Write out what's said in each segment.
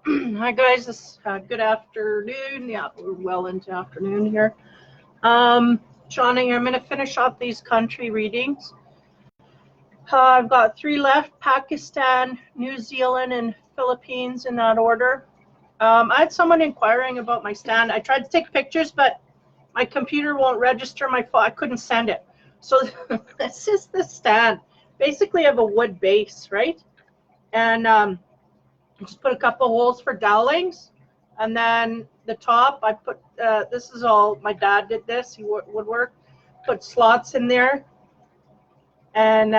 Hi guys, good afternoon. Yeah, we're well into afternoon here. Johnny, I'm going to finish off these country readings. I've got 3 left: Pakistan, New Zealand, and Philippines in that order. I had someone inquiring about my stand. I tried to take pictures, but my computer won't register my phone. I couldn't send it. So this is the stand. Basically, I have a wood base, right? And just put a couple holes for dowlings, and then the top I put this is all my dad did. This he woodwork, put slots in there, and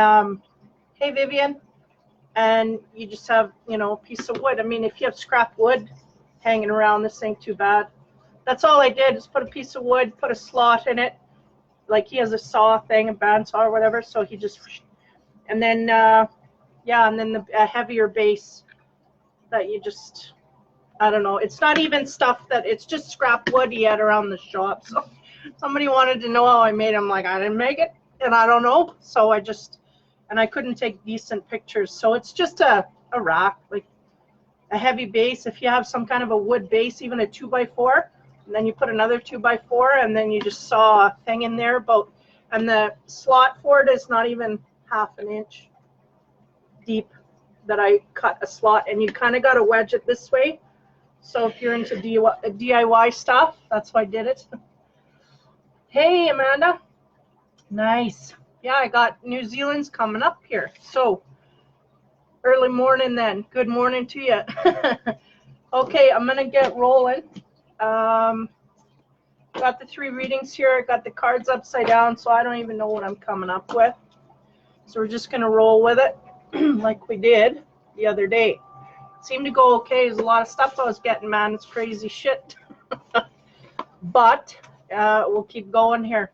hey Vivian, and you just have a piece of wood. I mean, if you have scrap wood hanging around, this ain't too bad. That's all I did, is put a piece of wood, put a slot in it, like he has a saw thing, a bandsaw or whatever, so he just, and then yeah, and then a heavier base that you just, I don't know, it's not even stuff that, it's just scrap wood he had around the shop. So somebody wanted to know how I made it. I'm like, I didn't make it, and I don't know. So I just, and I couldn't take decent pictures. So it's just a rack, like a heavy base. If you have some kind of a wood base, even a 2x4, and then you put another 2x4, and then you just saw a thing in there about, and the slot for it is not even half an inch deep that I cut a slot, and you kind of got to wedge it this way. So if you're into DIY stuff, that's why I did it. Hey, Amanda. Nice. Yeah, I got New Zealand's coming up here. So early morning then. Good morning to you. Okay, I'm going to get rolling. Got the 3 readings here. I got the cards upside down, so I don't even know what I'm coming up with. So we're just going to roll with it like we did the other day. Seemed to go okay. There's a lot of stuff I was getting, man. It's crazy shit. But we'll keep going here.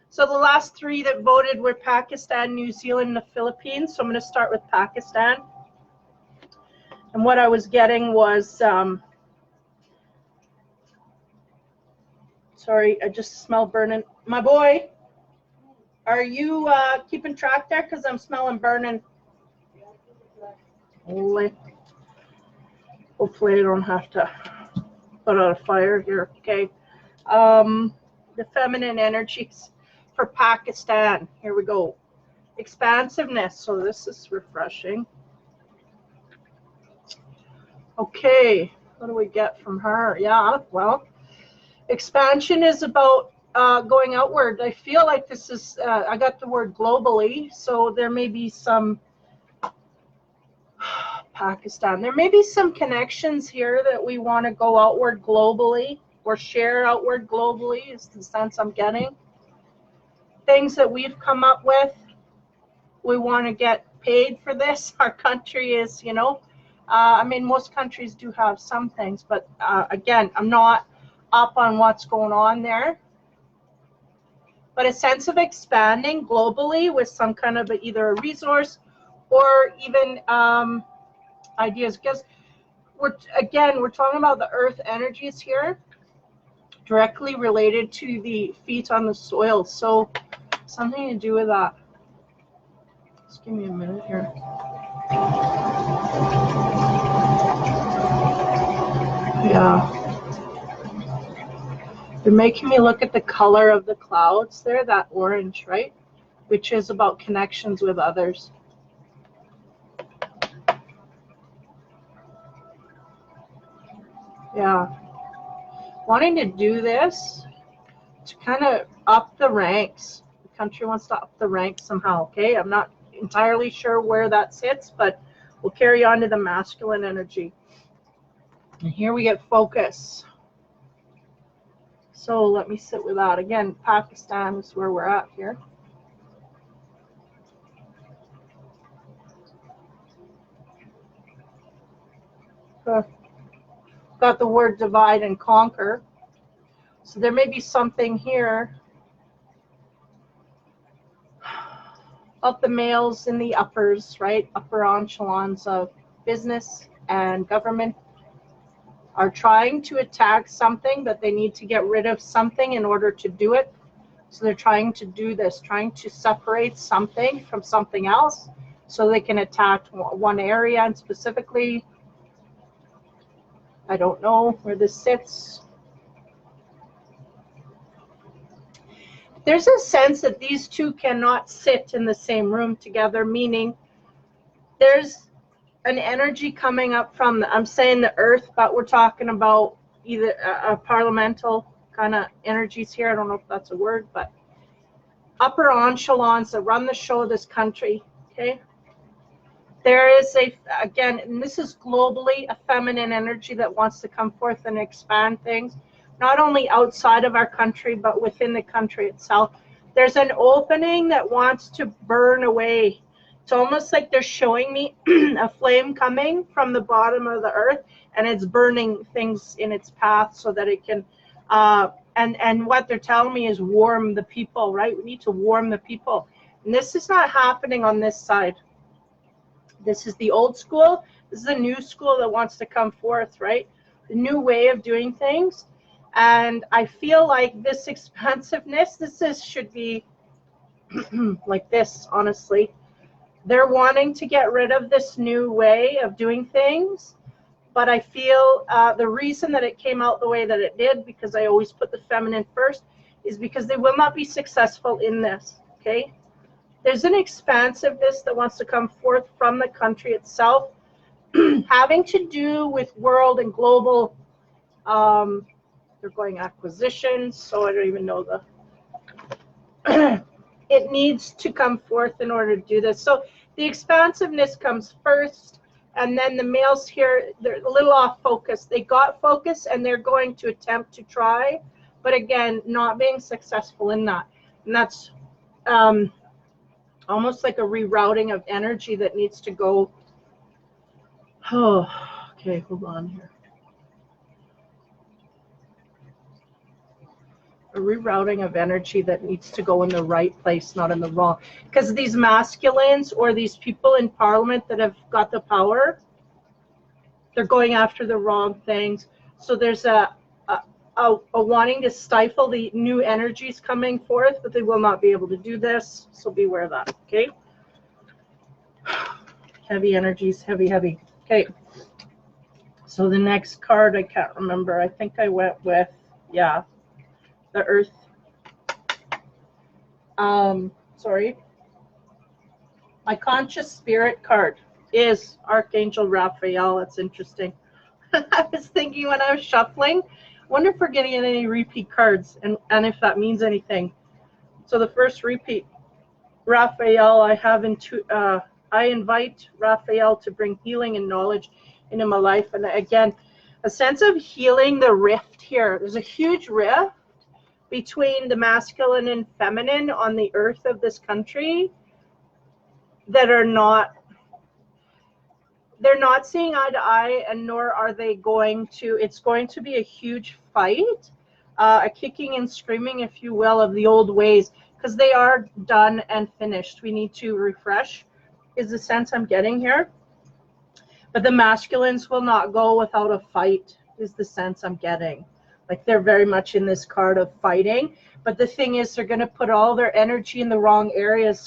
So the last 3 that voted were Pakistan, New Zealand, and the Philippines. So I'm going to start with Pakistan. And what I was getting was, sorry, I just smell burning. My boy, are you keeping track there? Because I'm smelling burning. Holy. Hopefully I don't have to put out a fire here. Okay. The feminine energies for Pakistan. Here we go. Expansiveness. So this is refreshing. Okay. What do we get from her? Yeah, well, expansion is about going outward. I feel like this is, I got the word globally. So there may be some Pakistan. There may be some connections here that we want to go outward globally, or share outward globally, is the sense I'm getting. Things that we've come up with, we want to get paid for this. Our country is, I mean, most countries do have some things, but again, I'm not up on what's going on there. But a sense of expanding globally with some kind of either a resource or even ideas, because we're talking about the earth energies here, directly related to the feet on the soil. So something to do with that. Just give me a minute here. Yeah. They're making me look at the color of the clouds there, that orange, right? Which is about connections with others. Yeah. Wanting to do this to kind of up the ranks. The country wants to up the ranks somehow, okay? I'm not entirely sure where that sits, but we'll carry on to the masculine energy. And here we get focus. So let me sit with that. Again, Pakistan is where we're at here. Got the word divide and conquer. So there may be something here of the males in the uppers, right? Upper echelons of business and government are trying to attack something, but they need to get rid of something in order to do it. So they're trying to do this, trying to separate something from something else so they can attack one area, and specifically I don't know where this sits. There's a sense that these two cannot sit in the same room together, meaning there's an energy coming up from, I'm saying the earth, but we're talking about either a parliamental kind of energies here. I don't know if that's a word, but upper echelons that run the show of this country, okay? There is again, and this is globally, a feminine energy that wants to come forth and expand things, not only outside of our country, but within the country itself. There's an opening that wants to burn away. It's almost like they're showing me a flame coming from the bottom of the earth, and it's burning things in its path so that it can, and what they're telling me is warm the people, right? We need to warm the people. And this is not happening on this side. This is the old school. This is a new school that wants to come forth, right? The new way of doing things. And I feel like this expansiveness, should be like this, honestly. They're wanting to get rid of this new way of doing things. But I feel the reason that it came out the way that it did, because I always put the feminine first, is because they will not be successful in this, okay? There's an expansiveness that wants to come forth from the country itself, having to do with world and global, they're going acquisitions, so I don't even know the, it needs to come forth in order to do this. So the expansiveness comes first, and then the males here, they're a little off focus. They got focus, and they're going to attempt to try, but again, not being successful in that. And that's almost like a rerouting of energy that needs to go. Oh, okay, hold on here. A rerouting of energy that needs to go in the right place, not in the wrong. Because these masculines or these people in parliament that have got the power, they're going after the wrong things. So there's a wanting to stifle the new energies coming forth, but they will not be able to do this. So beware of that, okay? Heavy energies, heavy. Okay. So the next card, I can't remember. I think I went with, yeah, the earth. Sorry. My conscious spirit card is Archangel Raphael. That's interesting. I was thinking when I was shuffling, wonder if we're getting any repeat cards and if that means anything. So the first repeat, Raphael, I invite Raphael to bring healing and knowledge into my life. And again, a sense of healing the rift here. There's a huge rift between the masculine and feminine on the earth of this country that are not, they're not seeing eye to eye, and nor are they going to. It's going to be a huge fight, a kicking and screaming, if you will, of the old ways, because they are done and finished. We need to refresh, is the sense I'm getting here. But the masculines will not go without a fight, is the sense I'm getting. Like they're very much in this card of fighting. But the thing is, they're going to put all their energy in the wrong areas,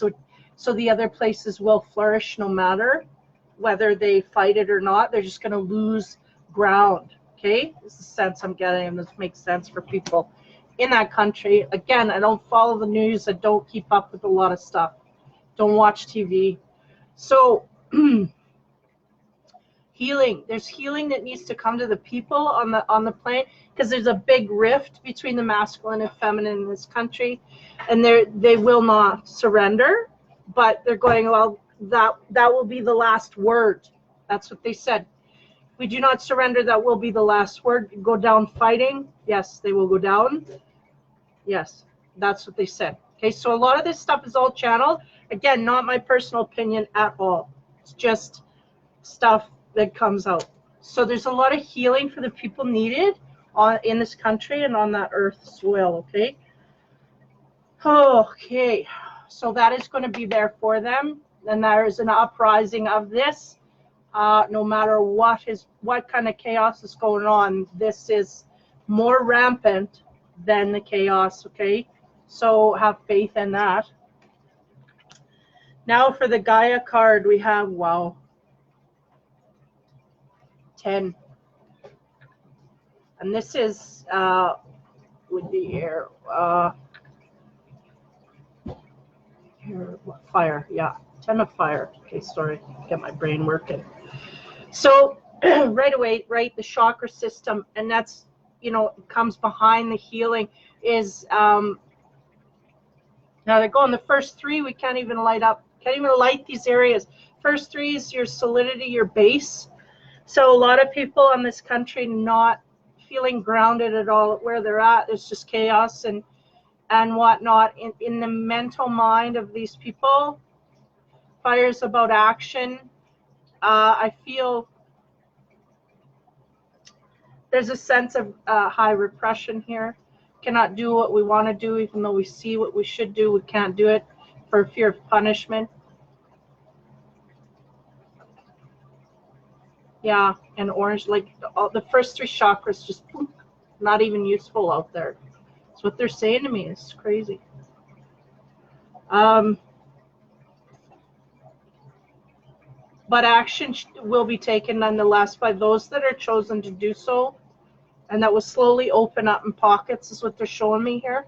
so the other places will flourish no matter whether they fight it or not. They're just going to lose ground, okay? This is the sense I'm getting, and this makes sense for people in that country. Again, I don't follow the news. I don't keep up with a lot of stuff. Don't watch TV. So healing. There's healing that needs to come to the people on the plane, because there's a big rift between the masculine and feminine in this country, and they will not surrender, but they're going, well, that will be the last word. That's what they said. If we do not surrender, that will be the last word. Go down fighting. Yes, they will go down. Yes, that's what they said. Okay, so a lot of this stuff is all channeled. Again, not my personal opinion at all. It's just stuff that comes out. So there's a lot of healing for the people needed in this country and on that earth soil, okay? Okay, so that is going to be there for them. And there is an uprising of this. No matter what kind of chaos is going on, this is more rampant than the chaos, okay? So have faith in that. Now for the Gaia card, we have, wow, 10. And this is, would be here, fire, yeah, 10 of fire. Okay, sorry, get my brain working. So right away, right, the chakra system, and that's, you know, comes behind the healing is, now they're going, the first three, we can't even light up, can't even light these areas. First three is your solidity, your base. So a lot of people in this country not feeling grounded at all where they're at. There's just chaos and whatnot in the mental mind of these people. Fire's about action. I feel there's a sense of high repression here. Cannot do what we want to do, even though we see what we should do. We can't do it for fear of punishment. Yeah, and orange, like the first three chakras, just not even useful out there. That's what they're saying to me. It's crazy. But action will be taken nonetheless by those that are chosen to do so, and that will slowly open up in pockets, is what they're showing me here.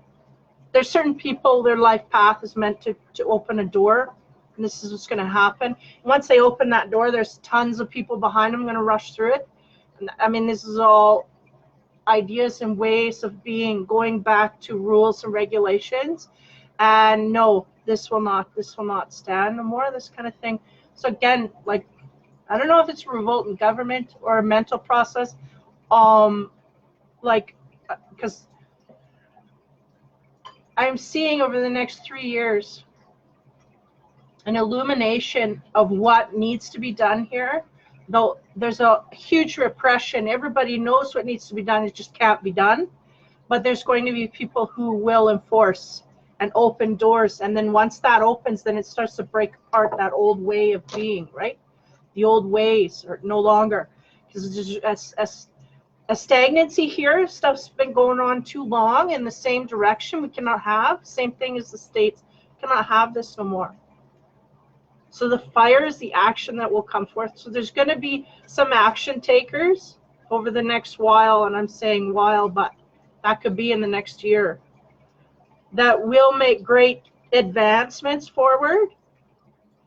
There's certain people, their life path is meant to open a door, and this is what's going to happen. Once they open that door, there's tons of people behind them going to rush through it. And, I mean, this is all ideas and ways of being, going back to rules and regulations. And no, this will not stand no more, this kind of thing. So again, like, I don't know if it's a revolt in government or a mental process, like, because I'm seeing over the next 3 years an illumination of what needs to be done here. Though there's a huge repression, everybody knows what needs to be done, it just can't be done. But there's going to be people who will enforce and open doors, and then once that opens, then it starts to break apart that old way of being, right? The old ways are no longer, because there's a stagnancy here. Stuff's been going on too long in the same direction. We cannot have, same thing as the states, cannot have this no more. So the fire is the action that will come forth. So there's going to be some action takers over the next while, and I'm saying while, but that could be in the next year, that will make great advancements forward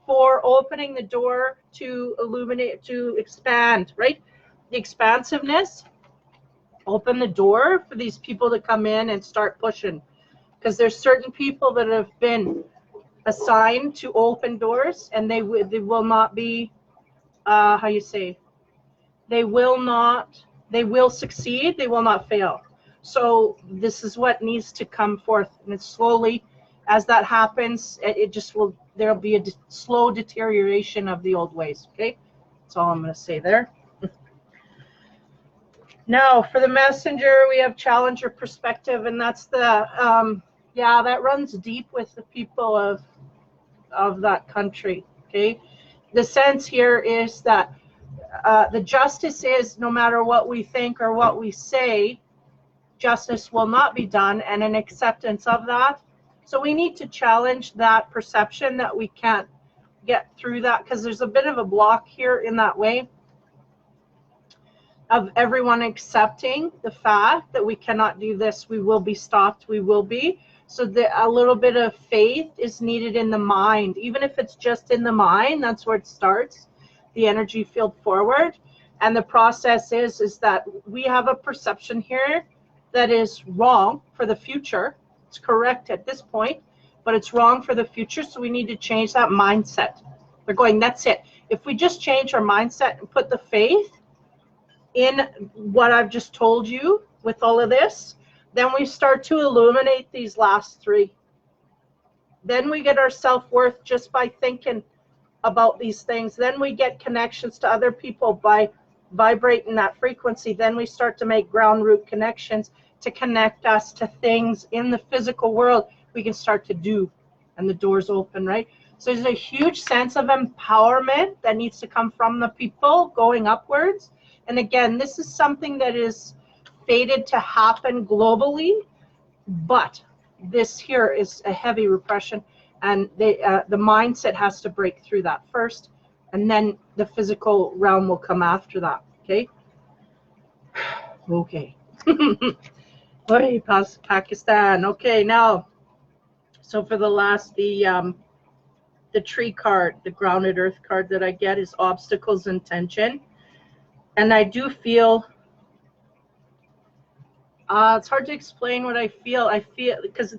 for opening the door to illuminate, to expand, right? The expansiveness, open the door for these people to come in and start pushing, because there's certain people that have been assigned to open doors, and they will not be, how you say, they will succeed, they will not fail. So this is what needs to come forth, and it's slowly, as that happens, it just will, there'll be a slow deterioration of the old ways. Okay, that's all I'm going to say there. Now for the messenger, we have challenger perspective, and that's the yeah, that runs deep with the people of that country. Okay, the sense here is that the justice is, no matter what we think or what we say, justice will not be done, and an acceptance of that. So we need to challenge that perception that we can't get through that, because there's a bit of a block here in that way of everyone accepting the fact that we cannot do this, we will be stopped, we will be. So a little bit of faith is needed in the mind, even if it's just in the mind. That's where it starts, the energy field forward. And the process is that we have a perception here that is wrong for the future. It's correct at this point, but it's wrong for the future. So we need to change that mindset. They're going, that's it. If we just change our mindset and put the faith in what I've just told you with all of this, then we start to illuminate these last three. Then we get our self-worth just by thinking about these things. Then we get connections to other people by vibrating that frequency. Then we start to make ground root connections to connect us to things in the physical world we can start to do, and the doors open, right? So there's a huge sense of empowerment that needs to come from the people going upwards. And again, this is something that is fated to happen globally, but this here is a heavy repression, and the mindset has to break through that first, and then the physical realm will come after that. Okay. Okay. Oy, Pakistan. Okay, now, so for the last, the tree card, the grounded earth card that I get is obstacles and tension. And I do feel, it's hard to explain what I feel. I feel, because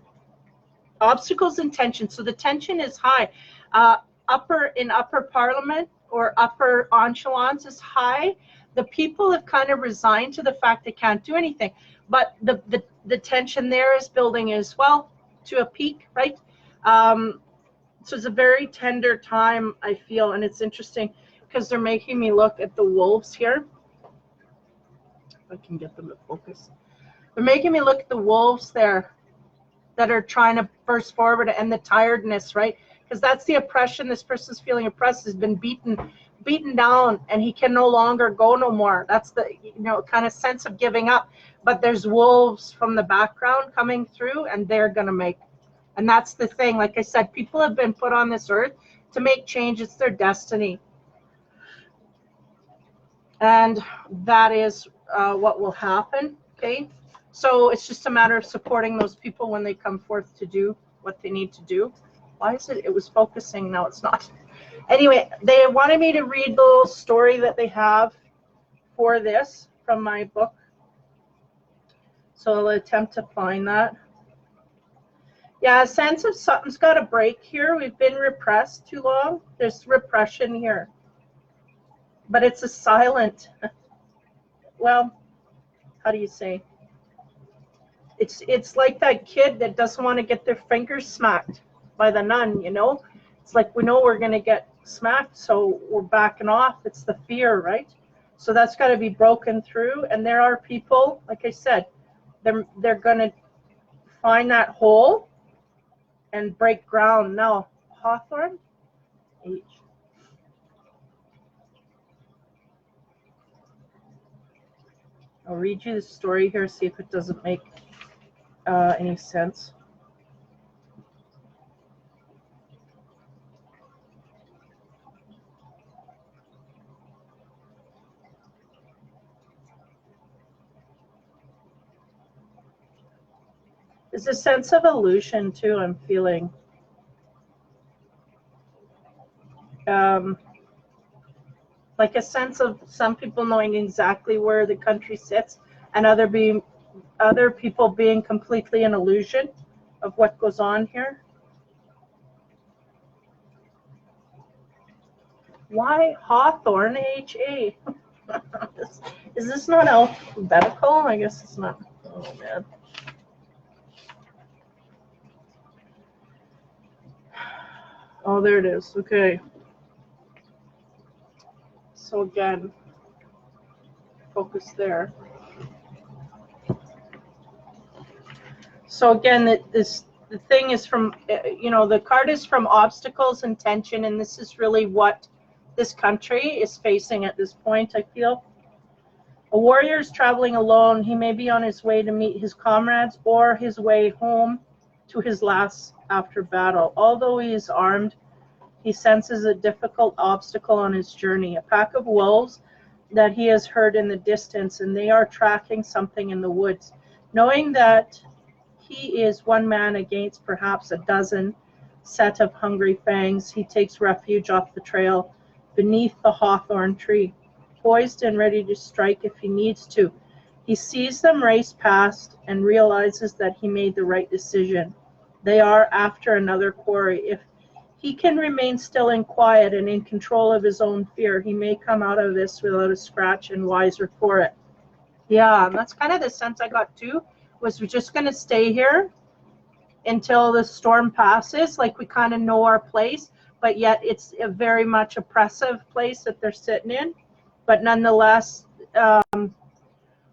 obstacles and tension. So the tension is high. Upper parliament or upper echelons is high. The people have kind of resigned to the fact they can't do anything. But the tension there is building as well to a peak, right? So it's a very tender time, I feel, and it's interesting because they're making me look at the wolves here. If I can get them to focus. They're making me look at the wolves there that are trying to burst forward, and the tiredness, right? Because that's the oppression. This person's feeling oppressed, has been beaten down, and he can no longer go no more. That's the, kind of sense of giving up. But there's wolves from the background coming through, and they're going to make. And that's the thing. Like I said, people have been put on this earth to make change. It's their destiny. And that is what will happen, okay? So it's just a matter of supporting those people when they come forth to do what they need to do. Why is it? It was focusing. Now it's not. Anyway, they wanted me to read the little story that they have for this from my book. So I'll attempt to find that. Yeah, a sense of something's got to break here. We've been repressed too long. There's repression here. But it's a silent, well, how do you say? It's like that kid that doesn't want to get their fingers smacked by the nun, It's like, we know we're going to get smacked, so we're backing off. It's the fear, right? So that's got to be broken through. And there are people, like I said, they're going to find that hole and break ground. Now, Hawthorne, H. I'll read you the story here, see if it doesn't make any sense. There's a sense of illusion, too, I'm feeling. Like a sense of some people knowing exactly where the country sits, and other people being completely an illusion of what goes on here. Why Hawthorne, H-A? Is this not alphabetical? I guess it's not. Oh, man. Oh, there it is. Okay. So again, focus there. So again, the thing is from, the card is from obstacles and tension, and this is really what this country is facing at this point, I feel. A warrior is traveling alone. He may be on his way to meet his comrades or his way home to his last after battle. Although he is armed, he senses a difficult obstacle on his journey, a pack of wolves that he has heard in the distance, and they are tracking something in the woods. Knowing that he is one man against perhaps a dozen set of hungry fangs, he takes refuge off the trail beneath the hawthorn tree, poised and ready to strike if he needs to. He sees them race past and realizes that he made the right decision. They are after another quarry. If he can remain still and quiet and in control of his own fear, he may come out of this without a scratch and wiser for it. Yeah, that's kind of the sense I got too, was we're just going to stay here until the storm passes, like we kind of know our place, but yet it's a very much oppressive place that they're sitting in. But nonetheless,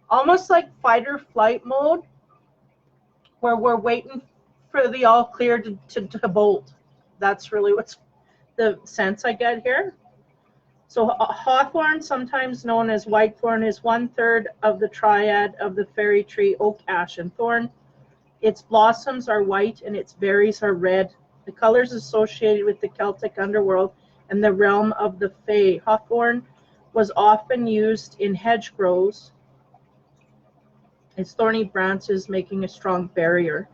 almost like fight or flight mode, where we're waiting for the all clear to bolt. That's really what's the sense I get here. So hawthorn, sometimes known as whitethorn, is 1/3 of the triad of the fairy tree oak, ash, and thorn. Its blossoms are white and its berries are red. The colors associated with the Celtic underworld and the realm of the Fae. Hawthorn was often used in hedgerows its thorny branches making a strong barrier.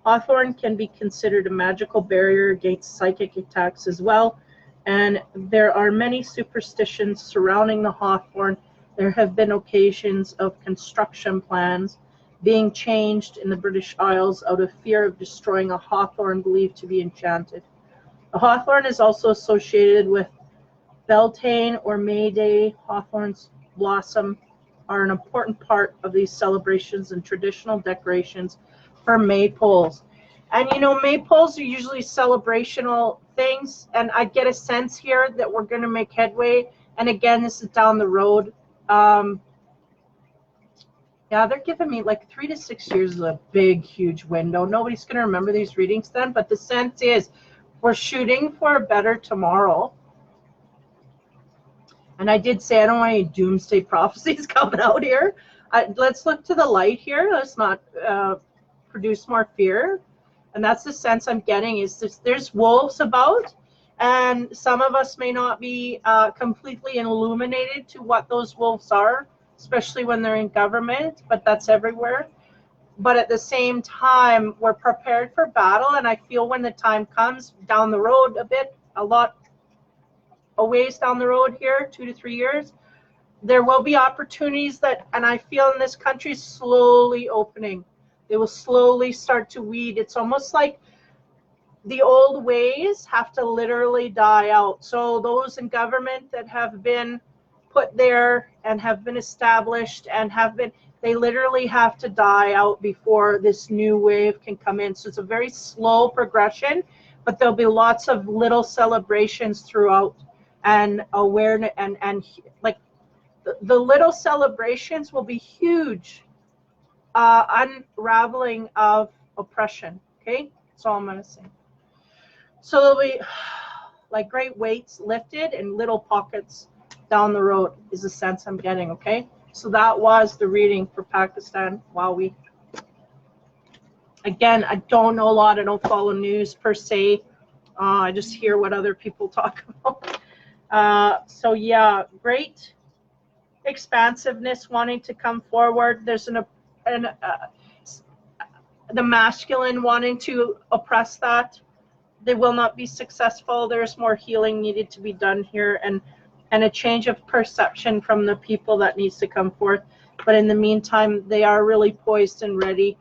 Hawthorn can be considered a magical barrier against psychic attacks as well, and there are many superstitions surrounding the hawthorn. There have been occasions of construction plans being changed in the British Isles out of fear of destroying a hawthorn believed to be enchanted. The hawthorn is also associated with Beltane or May Day. Hawthorn's blossom are an important part of these celebrations and traditional decorations for maypoles. And you know, maypoles are usually celebrational things, and I get a sense here that we're going to make headway. And again, this is down the road. Yeah, they're giving me like 3 to 6 years is a big, huge window. Nobody's going to remember these readings then, but the sense is we're shooting for a better tomorrow. And I did say I don't want any doomsday prophecies coming out here. Let's look to the light here. Let's not produce more fear. And that's the sense I'm getting is there's wolves about, and some of us may not be completely illuminated to what those wolves are, especially when they're in government, but that's everywhere. But at the same time, we're prepared for battle, and I feel when the time comes down the road a lot a ways down the road here, 2 to 3 years, there will be opportunities that, and I feel in this country slowly opening. They will slowly start to weed. It's almost like the old ways have to literally die out. So those in government that have been put there and have been established and they literally have to die out before this new wave can come in. So it's a very slow progression, but there'll be lots of little celebrations throughout, and awareness, and like the little celebrations will be huge unraveling of oppression. Okay, that's all I'm going to say. So there'll be like great weights lifted and little pockets down the road is the sense I'm getting. Okay, so that was the reading for Pakistan. Wow, again, I don't know a lot. I don't follow news per se. I just hear what other people talk about. So yeah, great expansiveness wanting to come forward. There's the masculine wanting to oppress that. They will not be successful. There's more healing needed to be done here, and a change of perception from the people that needs to come forth. But in the meantime, they are really poised and ready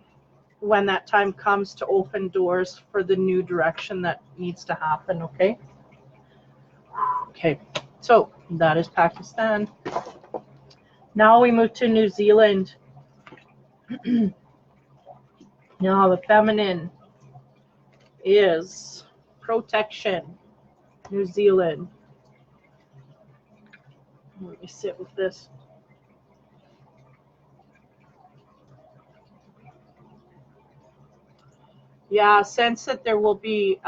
when that time comes to open doors for the new direction that needs to happen. Okay, so that is Pakistan. Now we move to New Zealand. Now the feminine is protection. New Zealand. Let me sit with this. Yeah, sense that there will be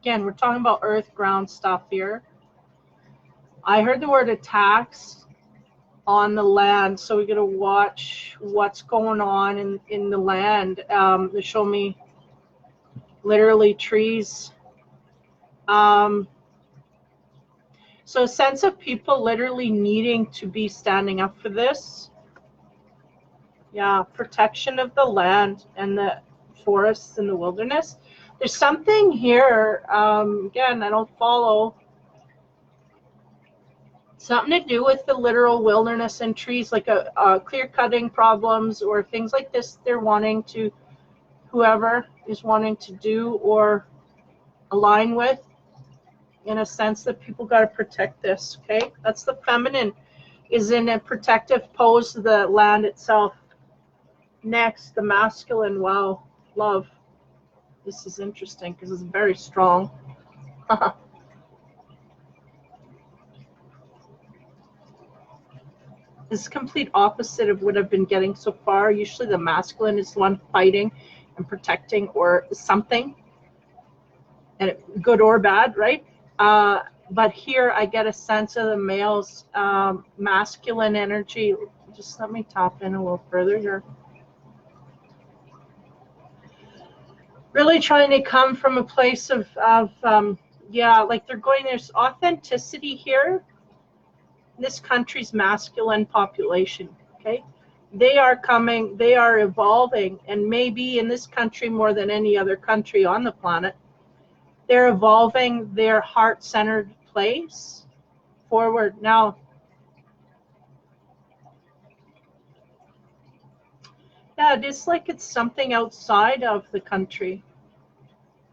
again, we're talking about earth ground stuff here. I heard the word attacks on the land, so we're gonna watch what's going on in the land. They show me literally trees. So a sense of people literally needing to be standing up for this. Yeah, protection of the land and the forests and the wilderness. There's something here, again, I don't follow, something to do with the literal wilderness and trees, like a clear cutting problems or things like this they're wanting to, whoever is wanting to do or align with, in a sense that people got to protect this. Okay, that's the feminine, is in a protective pose to the land itself. Next, the masculine, wow, love. This is interesting because it's very strong. This is complete opposite of what I've been getting so far. Usually the masculine is the one fighting and protecting or something, and good or bad, right? But here I get a sense of the male's masculine energy. Just let me tap in a little further here. Really trying to come from a place of yeah, like they're going, there's authenticity here. this country's masculine population, okay? They are coming, they are evolving, and maybe in this country more than any other country on the planet, they're evolving their heart-centered place forward. Now, yeah, it is like it's something outside of the country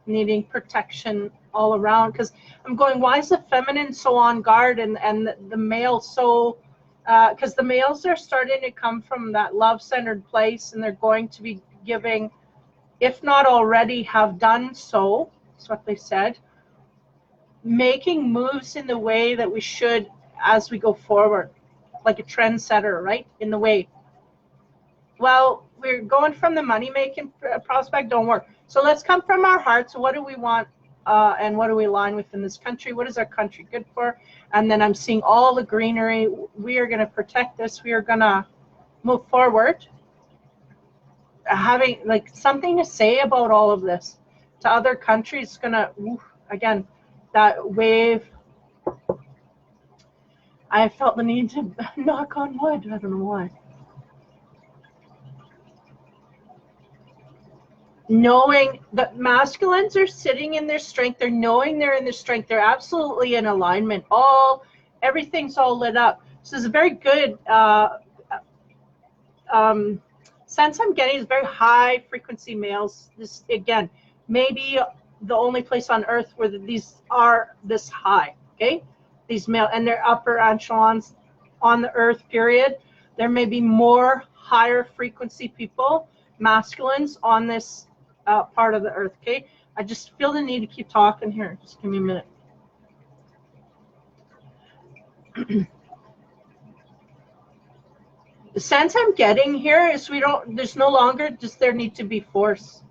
needing protection all around, because I'm going, why is the feminine so on guard and the male so, because the males are starting to come from that love-centered place, and they're going to be giving, if not already have done so, that's what they said, making moves in the way that we should as we go forward, like a trendsetter, right, in the way. Well, we're going from the money-making prospect, don't work. So let's come from our hearts. What do we want, and what do we align with in this country? What is our country good for? And then I'm seeing all the greenery. We are going to protect this. We are going to move forward. Having like something to say about all of this to other countries, going to, again, that wave. I felt the need to knock on wood. I don't know why. Knowing that masculines are sitting in their strength, they're knowing they're in their strength, they're absolutely in alignment. Everything's all lit up. So it's a very good sense I'm getting is very high frequency males. This again, maybe the only place on earth where these are this high. Okay, these male and their upper echelons on the earth. Period. There may be more higher frequency people, masculines on this part of the earth. Okay, I just feel the need to keep talking here. Just give me a minute. The sense I'm getting here is there's no longer just there need to be force.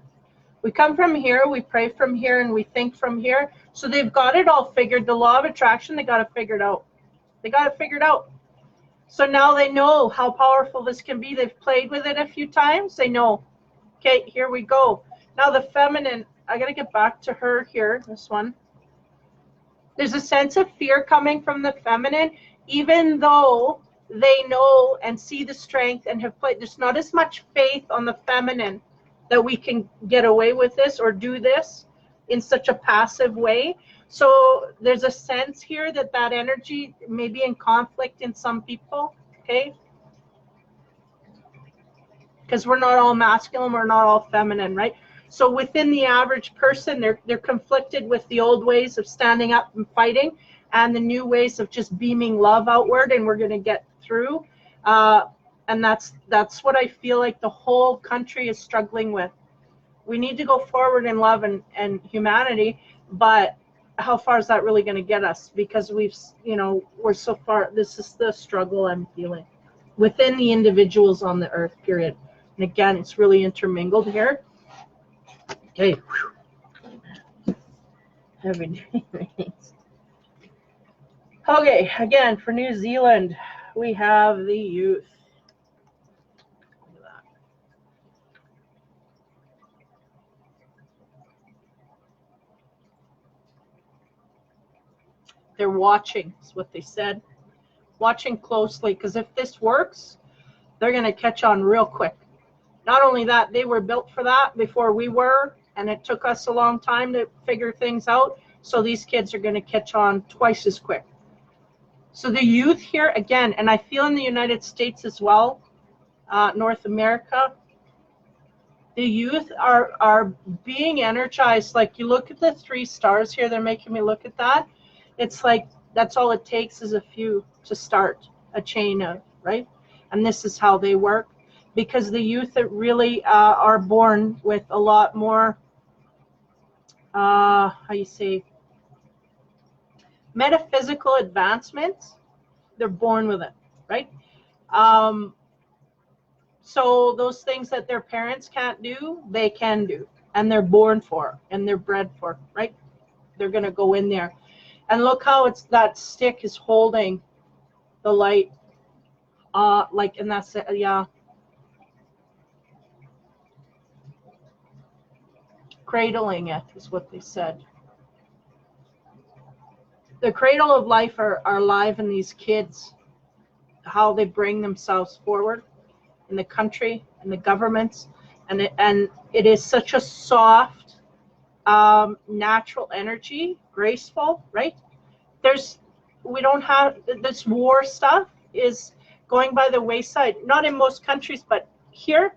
We come from here, we pray from here, and we think from here. So they've got it all figured. The law of attraction, they got it figured out. They got it figured out. So now they know how powerful this can be. They've played with it a few times. They know. Okay, here we go. Now the feminine, I got to get back to her here, this one. There's a sense of fear coming from the feminine, even though they know and see the strength and have played. There's not as much faith on the feminine that we can get away with this or do this in such a passive way. So there's a sense here that energy may be in conflict in some people, okay? Because we're not all masculine, we're not all feminine, right? So within the average person, they're conflicted with the old ways of standing up and fighting and the new ways of just beaming love outward, and we're going to get through. And that's what I feel like the whole country is struggling with. We need to go forward in love and humanity, but how far is that really going to get us? Because we're so far, this is the struggle I'm feeling within the individuals on the earth, period. And again, it's really intermingled here. Okay. Heavy rains. Okay, again, for New Zealand, we have the youth. Look at that. They're watching, is what they said. Watching closely, because if this works, they're going to catch on real quick. Not only that, they were built for that before we were, and it took us a long time to figure things out. So these kids are going to catch on twice as quick. So the youth here, again, and I feel in the United States as well, North America, the youth are being energized. Like you look at the 3 stars here, they're making me look at that. It's like that's all it takes is a few to start a chain of, right? And this is how they work. Because the youth that really are born with a lot more, how you say, metaphysical advancements, they're born with it, right? So those things that their parents can't do, they can do, and they're born for, and they're bred for, right? They're going to go in there. And look how that stick is holding the light, and that's it, yeah. Cradling it is what they said. The cradle of life are alive in these kids. how they bring themselves forward in the country and the governments, and it is such a soft, natural energy, graceful, right? We don't have this war stuff is going by the wayside. Not in most countries, but here,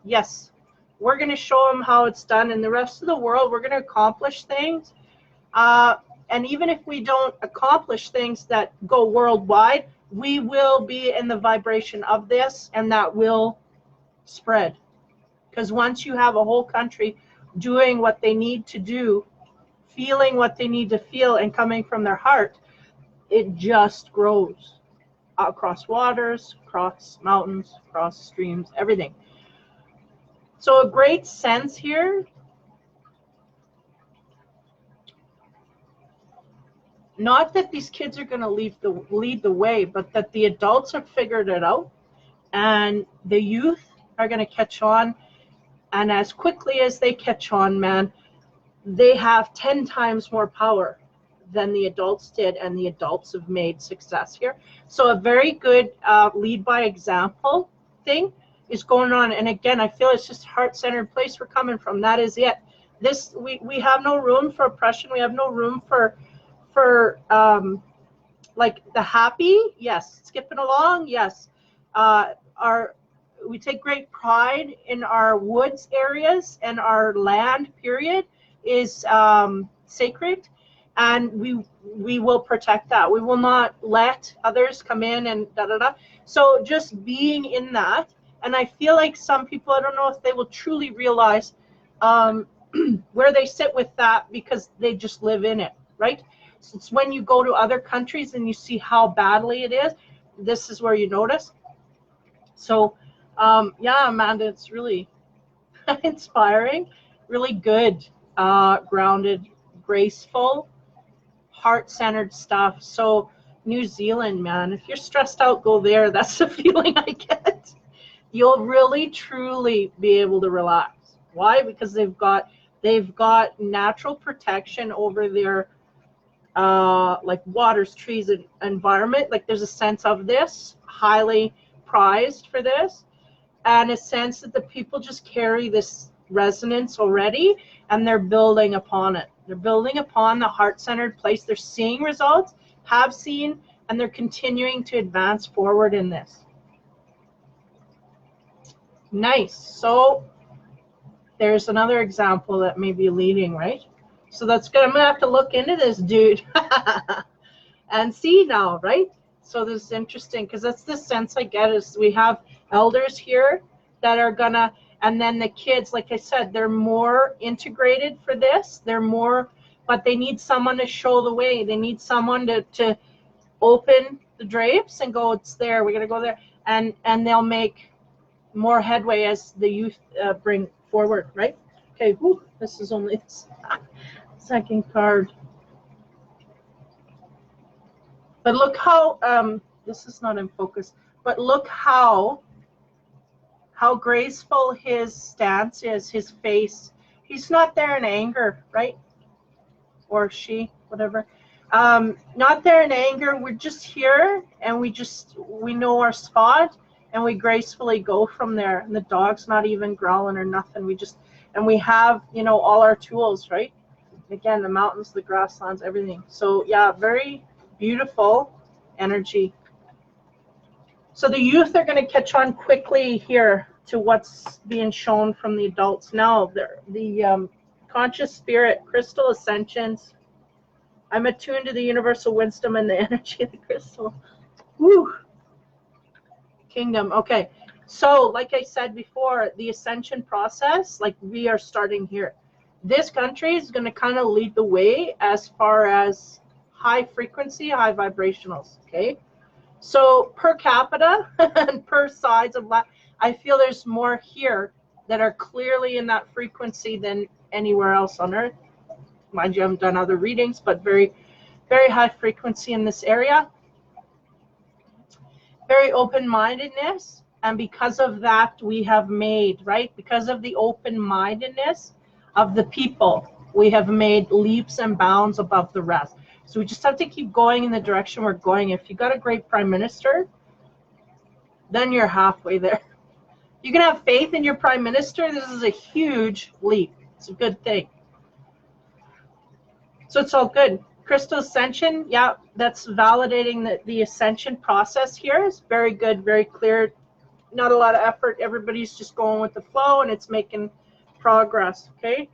yes, we're going to show them how it's done. In the rest of the world, we're going to accomplish things. And even if we don't accomplish things that go worldwide, we will be in the vibration of this, and that will spread. Because once you have a whole country doing what they need to do, feeling what they need to feel, and coming from their heart, it just grows across waters, across mountains, across streams, everything. So a great sense here. Not that these kids are going to lead the way, but that the adults have figured it out, and the youth are going to catch on. And as quickly as they catch on, man, they have 10 times more power than the adults did, and the adults have made success here. So a very good lead by example thing is going on. And again, I feel it's just a heart-centered place we're coming from. That is it. We have no room for oppression. We have no room for like the happy, yes, skipping along, yes. We take great pride in our woods areas, and our land, period, is sacred, and we will protect that. We will not let others come in and da-da-da. So just being in that, and I feel like some people, I don't know if they will truly realize where they sit with that, because they just live in it, right? So it's when you go to other countries and you see how badly it is, this is where you notice. So yeah, Amanda, it's really inspiring, really good, grounded, graceful, heart-centered stuff. So New Zealand, man, if you're stressed out, go there. That's the feeling I get. You'll really, truly be able to relax. Why? Because they've got natural protection over their like waters, trees, and environment. Like there's a sense of this, highly prized for this, and a sense that the people just carry this resonance already, and they're building upon it. They're building upon the heart-centered place. They're seeing results, have seen, and they're continuing to advance forward in this. Nice. So there's another example that may be leading, right? So that's good. I'm going to have to look into this dude and see now, right? So this is interesting, because that's the sense I get, is we have elders here that are going to, and then the kids, like I said, they're more integrated for this. They're more, but they need someone to show the way. They need someone to open the drapes and go, it's there, we're going to go there. And they'll make more headway as the youth bring forward, right? Okay, whew, this is only the second card. But look how, this is not in focus, but look how graceful his stance is, his face. He's not there in anger, right? Or she, whatever. Not there in anger. We're just here, and we know our spot, and we gracefully go from there. And the dog's not even growling or nothing. And we have, all our tools, right? Again, the mountains, the grasslands, everything. So yeah, very beautiful energy. So the youth are going to catch on quickly here to what's being shown from the adults. Now, the conscious spirit, crystal ascensions. I'm attuned to the universal wisdom and the energy of the crystal. Woo! Kingdom. Okay. So, like I said before, the ascension process, like we are starting here. This country is going to kind of lead the way as far as high frequency, high vibrationals. Okay. So per capita and per size of life, I feel there's more here that are clearly in that frequency than anywhere else on earth. Mind you, I haven't done other readings, but very, very high frequency in this area. Very open-mindedness. And because of that, we have made, right? Because of the open-mindedness of the people, we have made leaps and bounds above the rest. So we just have to keep going in the direction we're going. If you got a great prime minister, then you're halfway there. You can have faith in your prime minister. This is a huge leap. It's a good thing. So it's all good. Crystal ascension, yeah, that's validating the ascension process here. It's very good, very clear. Not a lot of effort. Everybody's just going with the flow, and it's making progress, okay?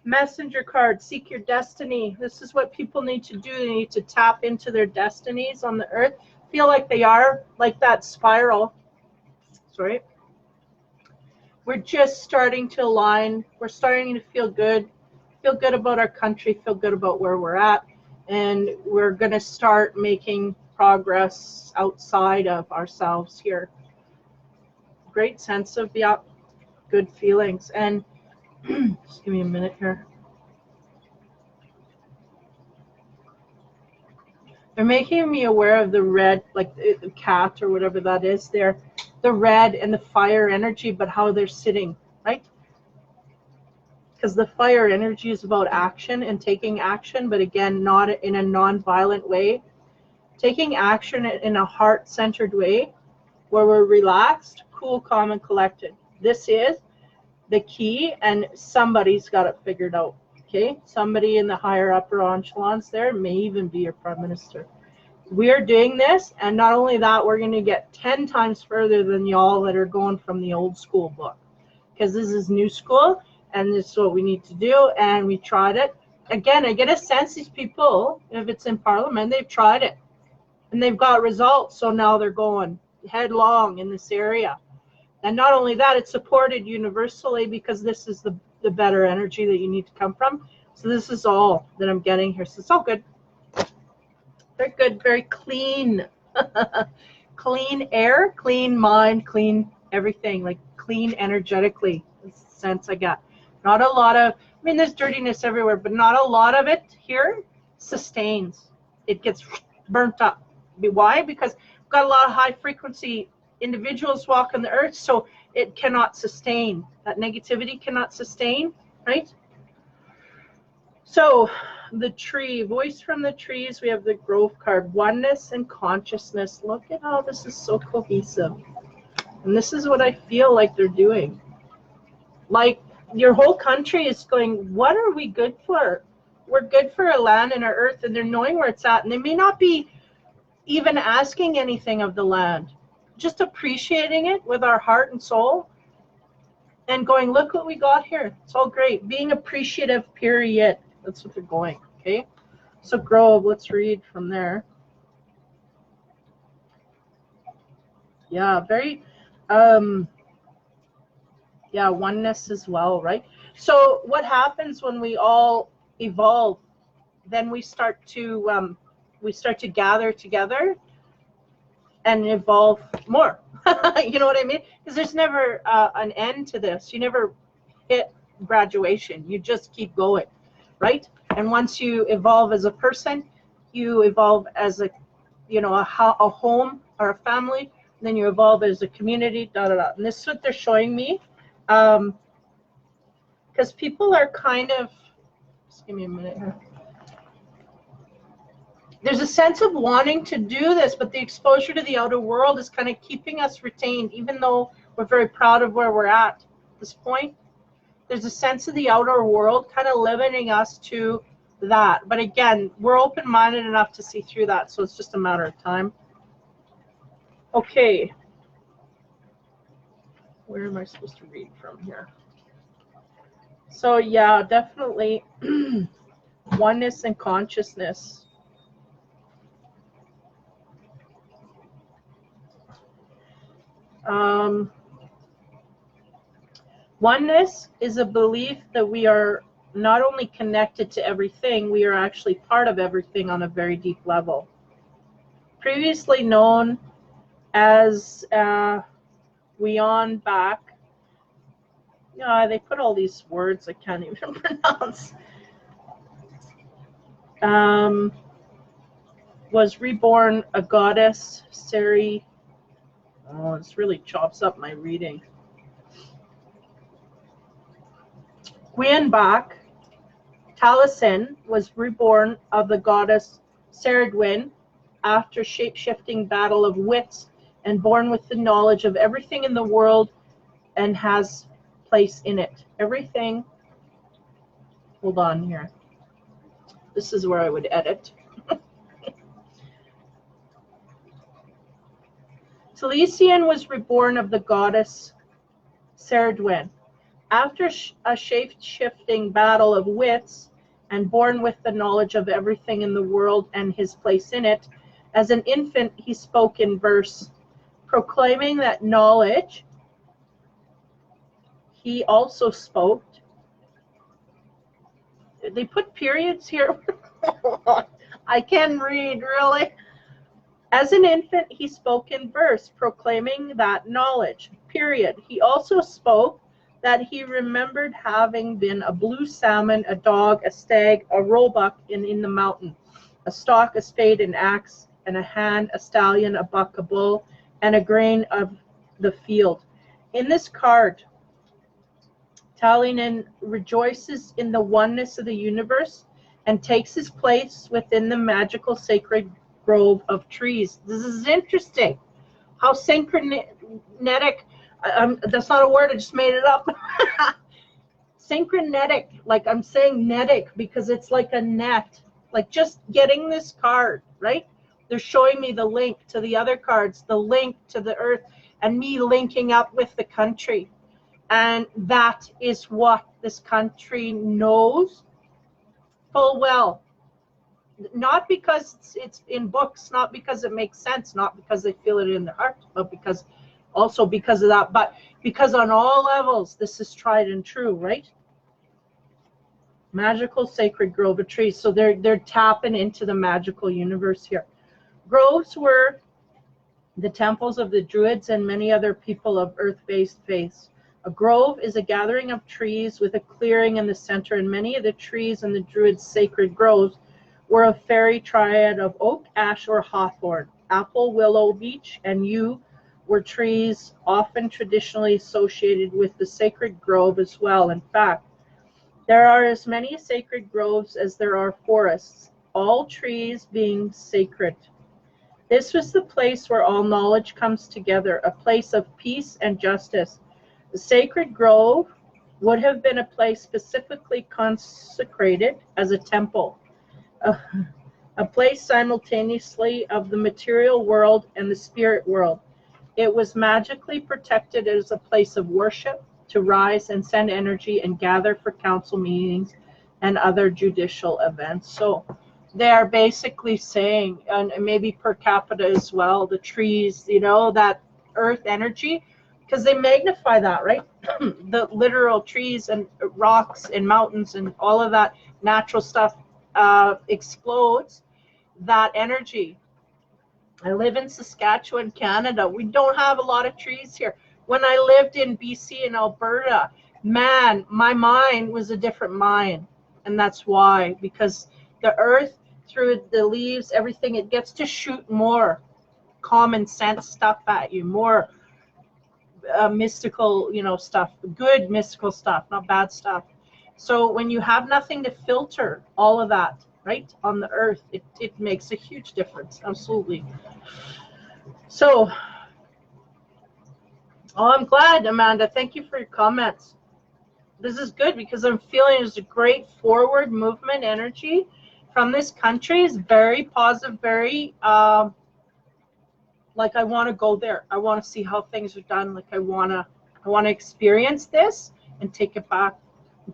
Messenger card, seek your destiny. This is what people need to do. They need to tap into their destinies on the earth. Feel like they are, like that spiral. Sorry. We're just starting to align. We're starting to feel good about our country, feel good about where we're at, and we're going to start making progress outside of ourselves here. Great sense of, yeah, good feelings. And just give me a minute here. They're making me aware of the red, like the cat or whatever that is there, the red and the fire energy, but how they're sitting, right? Because the fire energy is about action and taking action, but again, not in a non-violent way. Taking action in a heart-centered way where we're relaxed, cool, calm, and collected. This is the key, and somebody's got it figured out. Okay, somebody in the higher upper echelons there, may even be your prime minister. We're doing this, and not only that, we're going to get 10 times further than y'all that are going from the old school book, because this is new school, and this is what we need to do, and we tried it. Again, I get a sense these people, if it's in Parliament, they've tried it, and they've got results, so now they're going headlong in this area. And not only that, it's supported universally, because this is the better energy that you need to come from. So this is all that I'm getting here. So it's all good. Very good, very clean. Clean air, clean mind, clean everything, like clean energetically. That's the sense I got. Not a lot of, I mean, there's dirtiness everywhere, but not a lot of it here sustains. It gets burnt up. Why? Because we've got a lot of high frequency individuals walking the earth, so it cannot sustain. That negativity cannot sustain, right? So the tree, voice from the trees, we have the growth card, oneness and consciousness. Look at how this is so cohesive. And this is what I feel like they're doing. Like your whole country is going, what are we good for? We're good for a land and our earth, and they're knowing where it's at. And they may not be even asking anything of the land, just appreciating it with our heart and soul and going, look what we got here. It's all great. Being appreciative, period. That's what they're going, okay? So Grove, let's read from there. Yeah, very, yeah, oneness as well, right? So what happens when we all evolve? Then we start to gather together and evolve more. You know what I mean? Because there's never an end to this. You never hit graduation. You just keep going, right? And once you evolve as a person, you evolve as a, you know, a home or a family. And then you evolve as a community. Da da da. And this is what they're showing me, because people are kind of. Just give me a minute here. There's a sense of wanting to do this, but the exposure to the outer world is kind of keeping us retained, even though we're very proud of where we're at this point. There's a sense of the outer world kind of limiting us to that. But again, we're open-minded enough to see through that, so it's just a matter of time. Okay. Where am I supposed to read from here? So yeah, definitely oneness and consciousness. Oneness is a belief that we are not only connected to everything, we are actually part of everything on a very deep level. Previously known as Weon back, they put all these words I can't even pronounce, was reborn a goddess, Seri. Oh, this really chops up my reading. Gwianbach Taliesin was reborn of the goddess Ceridwen after shape-shifting battle of wits and born with the knowledge of everything in the world and has place in it. Everything, hold on here. This is where I would edit. Taliesin was reborn of the goddess Serdwen. After a shape-shifting battle of wits, and born with the knowledge of everything in the world and his place in it, as an infant he spoke in verse, proclaiming that knowledge he also spoke. They put periods here. I can read, really. As an infant he spoke in verse, proclaiming that knowledge, period. He also spoke that he remembered having been a blue salmon, a dog, a stag, a roebuck in the mountain, a stock, a spade, an axe, and a hand, a stallion, a buck, a bull, and a grain of the field. In this card, Taliesin rejoices in the oneness of the universe and takes his place within the magical sacred grove of trees. This is interesting. How synchronetic. That's not a word, I just made it up. Synchronetic, like I'm saying netic because it's like a net. Like just getting this card, right? They're showing me the link to the other cards, the link to the earth, and me linking up with the country. And that is what this country knows full well. Not because it's in books, not because it makes sense, not because they feel it in their heart, but because also because of that, but because on all levels this is tried and true, right? Magical sacred grove of trees. So they're tapping into the magical universe here. Groves were the temples of the Druids and many other people of earth-based faiths. A grove is a gathering of trees with a clearing in the center, and many of the trees in the Druids' sacred groves were a fairy triad of oak, ash, or hawthorn. Apple, willow, beech, and yew were trees often traditionally associated with the sacred grove as well. In fact, there are as many sacred groves as there are forests, all trees being sacred. This was the place where all knowledge comes together, a place of peace and justice. The sacred grove would have been a place specifically consecrated as a temple, a place simultaneously of the material world and the spirit world. It was magically protected as a place of worship, to rise and send energy and gather for council meetings and other judicial events. So they are basically saying, and maybe per capita as well, the trees, you know, that earth energy, because they magnify that, right? The literal trees and rocks and mountains and all of that natural stuff explodes that energy. I live in Saskatchewan, Canada. We don't have a lot of trees here. When I lived in BC and Alberta, man, my mind was a different mind. And that's why, because the earth, through the leaves, everything, it gets to shoot more common sense stuff at you, more mystical, you know, stuff, good mystical stuff, not bad stuff. So when you have nothing to filter all of that, right, on the earth, it makes a huge difference. Absolutely. So, I'm glad, Amanda. Thank you for your comments. This is good because I'm feeling there's a great forward movement energy from this country. Is very positive, very like I want to go there. I want to see how things are done. Like I want to experience this and take it back,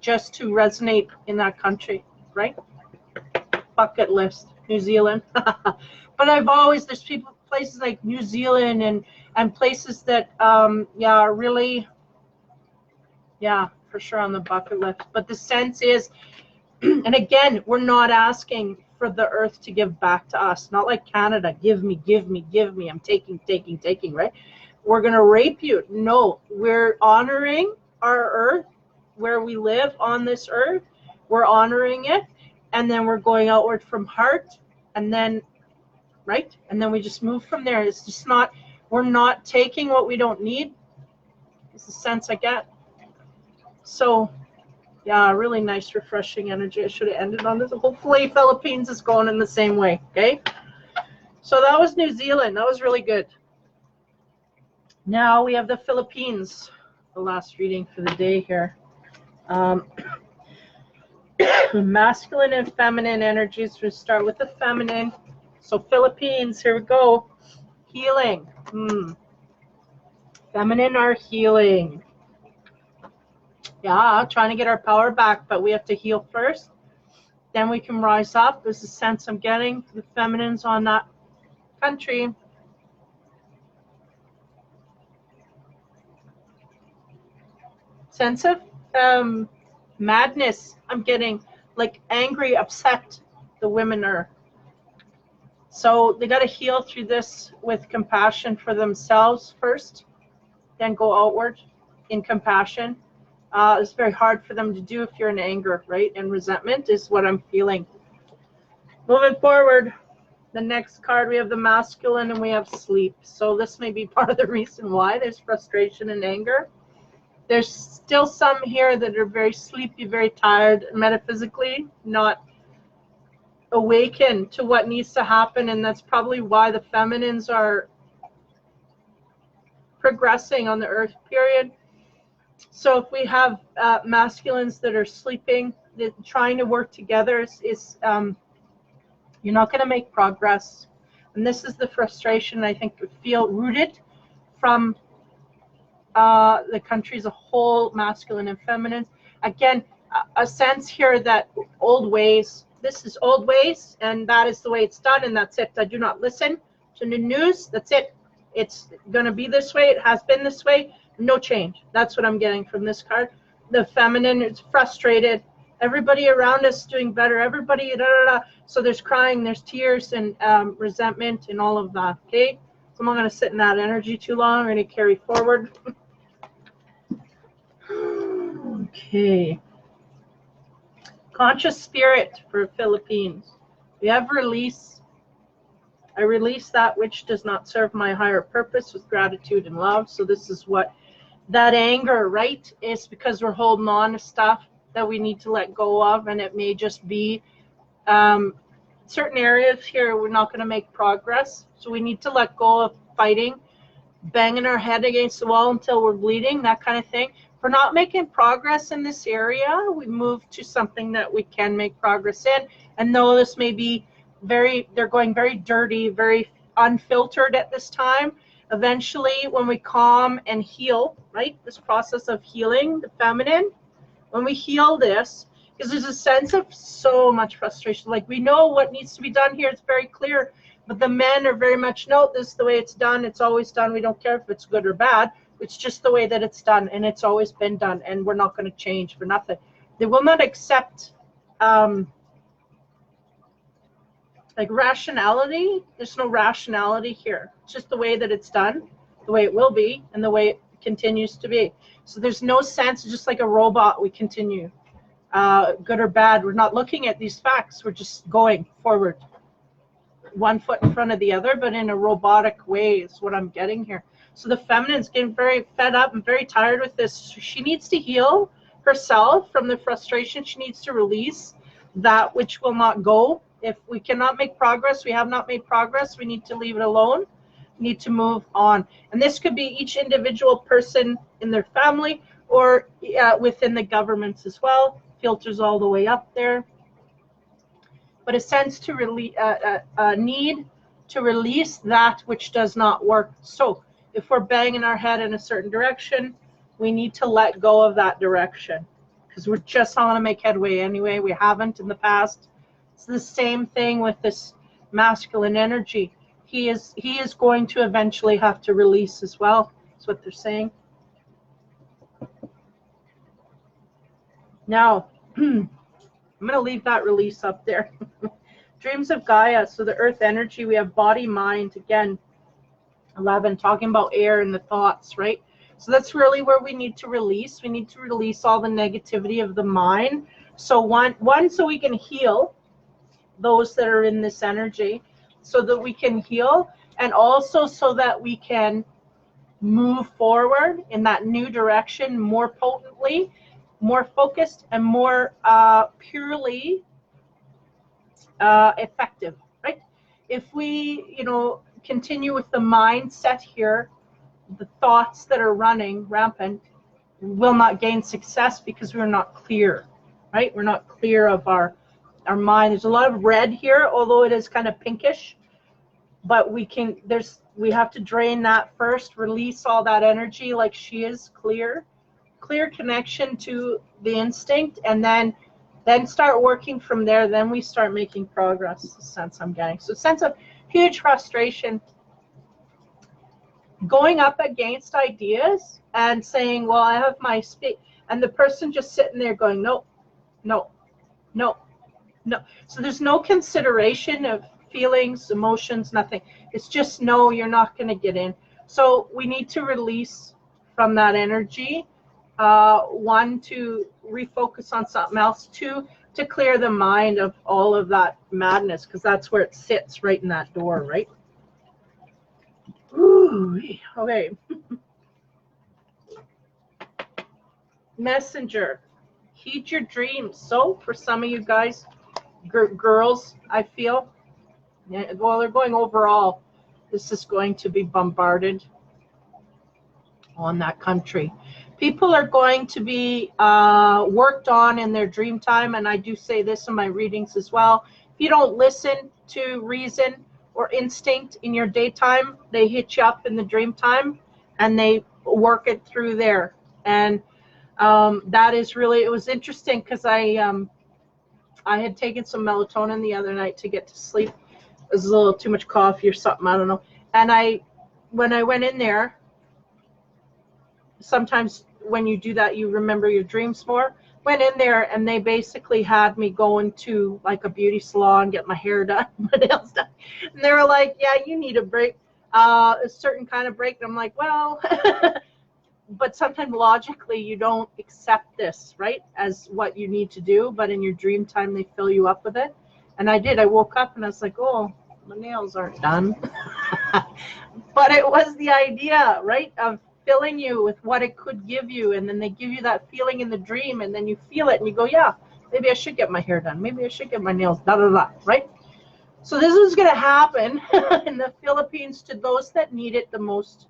just to resonate in that country, right? Bucket list, New Zealand. But I've always, there's people, places like New Zealand and places that, yeah, really, yeah, for sure on the bucket list. But the sense is, and again, we're not asking for the earth to give back to us. Not like Canada, give me, give me, give me. I'm taking, right? We're going to rape you. No, we're honoring our earth, where we live on this earth. We're honoring it. And then we're going outward from heart. And then, right? And then we just move from there. It's just not, we're not taking what we don't need. It's the sense I get. So, yeah, really nice, refreshing energy. I should have ended on this. Hopefully, Philippines is going in the same way, okay? So that was New Zealand. That was really good. Now we have the Philippines, the last reading for the day here. Masculine and feminine energies. We start with the feminine. So Philippines, here we go. Healing. Feminine are healing. Yeah, trying to get our power back, but we have to heal first. Then we can rise up. There's a sense I'm getting for the feminines on that country. Sense of madness I'm getting, like angry, upset, the women are. So they got to heal through this with compassion for themselves first, then go outward in compassion. It's very hard for them to do if you're in anger, right? And resentment is what I'm feeling. Moving forward, the next card, we have the masculine and we have sleep. So this may be part of the reason why there's frustration and anger. There's still some here that are very sleepy, very tired, metaphysically, not awakened to what needs to happen. And that's probably why the feminines are progressing on the earth period. So if we have masculines that are sleeping, that trying to work together is you're not going to make progress. And this is the frustration I think feel rooted from the country as a whole, masculine and feminine. Again, a sense here that old ways, this is old ways, and that is the way it's done, and that's it. I do not listen to the news. That's it. It's going to be this way. It has been this way. No change. That's what I'm getting from this card. The feminine is frustrated. Everybody around us is doing better. Everybody, so there's crying, there's tears, and resentment, and all of that. Okay, so I'm not going to sit in that energy too long. I'm going to carry forward. Okay. Conscious spirit for Philippines. We have release. I release that which does not serve my higher purpose with gratitude and love. So this is what that anger, right, is because we're holding on to stuff that we need to let go of, and it may just be certain areas here we're not going to make progress. So we need to let go of fighting, banging our head against the wall until we're bleeding, that kind of thing. If we're not making progress in this area, we move to something that we can make progress in. And though this may be they're going very dirty, very unfiltered at this time, eventually when we calm and heal, right, this process of healing the feminine, when we heal this, because there's a sense of so much frustration, like we know what needs to be done here, it's very clear, but the men are very much, no, this is the way it's done, it's always done, we don't care if it's good or bad, it's just the way that it's done, and it's always been done, and we're not going to change for nothing. They will not accept like rationality. There's no rationality here. It's just the way that it's done, the way it will be, and the way it continues to be. So there's no sense, just like a robot, we continue. Good or bad, we're not looking at these facts, we're just going forward. One foot in front of the other, but in a robotic way is what I'm getting here. So the feminine's getting very fed up and very tired with this. She needs to heal herself from the frustration. She needs to release that which will not go. If we cannot make progress, we have not made progress, we need to leave it alone. We need to move on. And this could be each individual person in their family or within the governments as well. Filters all the way up there. But a sense to need to release that which does not work. So if we're banging our head in a certain direction, we need to let go of that direction, because we're just not going to make headway anyway. We haven't in the past. It's the same thing with this masculine energy. He is going to eventually have to release as well. That's what they're saying. Now, I'm going to leave that release up there. Dreams of Gaia. So the earth energy, we have body, mind, again, 11, talking about air and the thoughts, right? So that's really where we need to release. We need to release all the negativity of the mind. So one, so we can heal those that are in this energy, so that we can heal, and also so that we can move forward in that new direction more potently, more focused, and more purely effective, right? If we, continue with the mindset here the thoughts that are running rampant will not gain success because we're not clear, right? We're not clear of our mind. There's a lot of red here, although it is kind of pinkish, but we have to drain that first, release all that energy like she is, clear connection to the instinct, and then start working from there. Then we start making progress, the sense I'm getting. So sense of huge frustration, going up against ideas and saying, well, I have my speak, and the person just sitting there going, no, no, no, no. So there's no consideration of feelings, emotions, nothing. It's just, no, you're not going to get in. So we need to release from that energy. One, to refocus on something else. Two, to clear the mind of all of that madness, because that's where it sits, right in that door, right? Ooh, okay. Messenger, heed your dreams. So for some of you guys, girls, I feel, well, they're going overall, this is going to be bombarded on that country. People are going to be worked on in their dream time, and I do say this in my readings as well. If you don't listen to reason or instinct in your daytime, they hit you up in the dream time, and they work it through there. And that is really, it was interesting because I had taken some melatonin the other night to get to sleep. It was a little too much coffee or something, I don't know. And when I went in there, sometimes when you do that, you remember your dreams more. Went in there, and they basically had me going to like a beauty salon, get my hair done, my nails done. And they were like, yeah, you need a break, a certain kind of break. And I'm like, well, but sometimes logically you don't accept this, right, as what you need to do. But in your dream time, they fill you up with it. And I did. I woke up and I was like, oh, my nails aren't done. But it was the idea, right, of filling you with what it could give you, and then they give you that feeling in the dream, and then you feel it, and you go, yeah, maybe I should get my hair done, maybe I should get my nails done, right? So this is going to happen in the Philippines to those that need it the most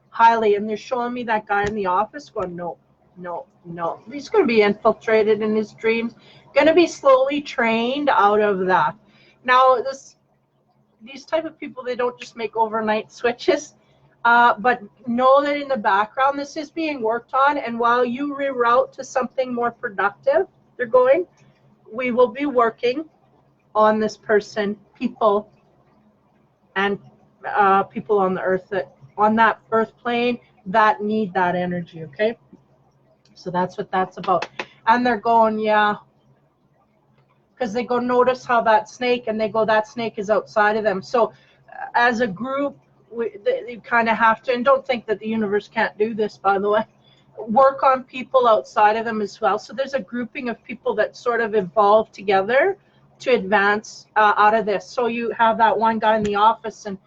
highly, and they're showing me that guy in the office going, no, no, no. He's going to be infiltrated in his dreams, going to be slowly trained out of that. Now, these type of people, they don't just make overnight switches. But know that in the background, this is being worked on. And while you reroute to something more productive, they're going, we will be working on this person, people, and people on the earth, on that earth plane, that need that energy, okay? So that's what that's about. And they're going, yeah, because they go, notice how that snake, and they go, that snake is outside of them. So as a group, you kind of have to, and don't think that the universe can't do this, by the way, work on people outside of them as well. So there's a grouping of people that sort of evolve together to advance out of this. So you have that one guy in the office and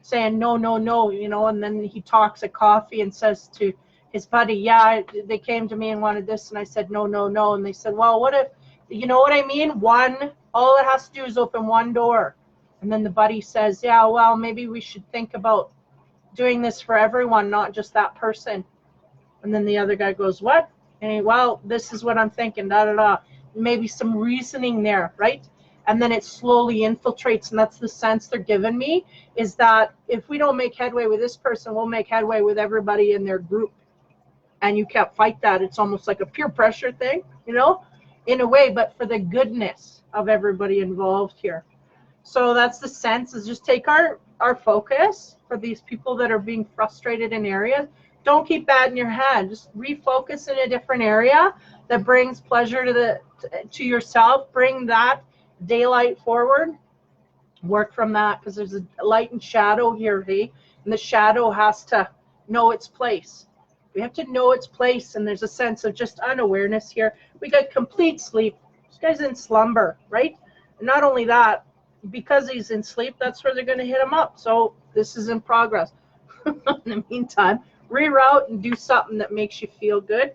saying, no, no, no, you know, and then he talks at coffee and says to his buddy, yeah, they came to me and wanted this, and I said, no, no, no. And they said, well, what if, you know what I mean? All it has to do is open one door. And then the buddy says, yeah, well, maybe we should think about doing this for everyone, not just that person. And then the other guy goes, what? And well, this is what I'm thinking, da, da, da. Maybe some reasoning there, right? And then it slowly infiltrates, and that's the sense they're giving me, is that if we don't make headway with this person, we'll make headway with everybody in their group. And you can't fight that. It's almost like a peer pressure thing, you know, in a way, but for the goodness of everybody involved here. So that's the sense, is just take our focus for these people that are being frustrated in areas. Don't keep that in your head. Just refocus in a different area that brings pleasure to yourself. Bring that daylight forward. Work from that, because there's a light and shadow here, hey? And the shadow has to know its place. We have to know its place, and there's a sense of just unawareness here. We got complete sleep. This guy's in slumber, right? And not only that, because he's in sleep, that's where they're going to hit him up. So this is in progress. In the meantime, reroute and do something that makes you feel good.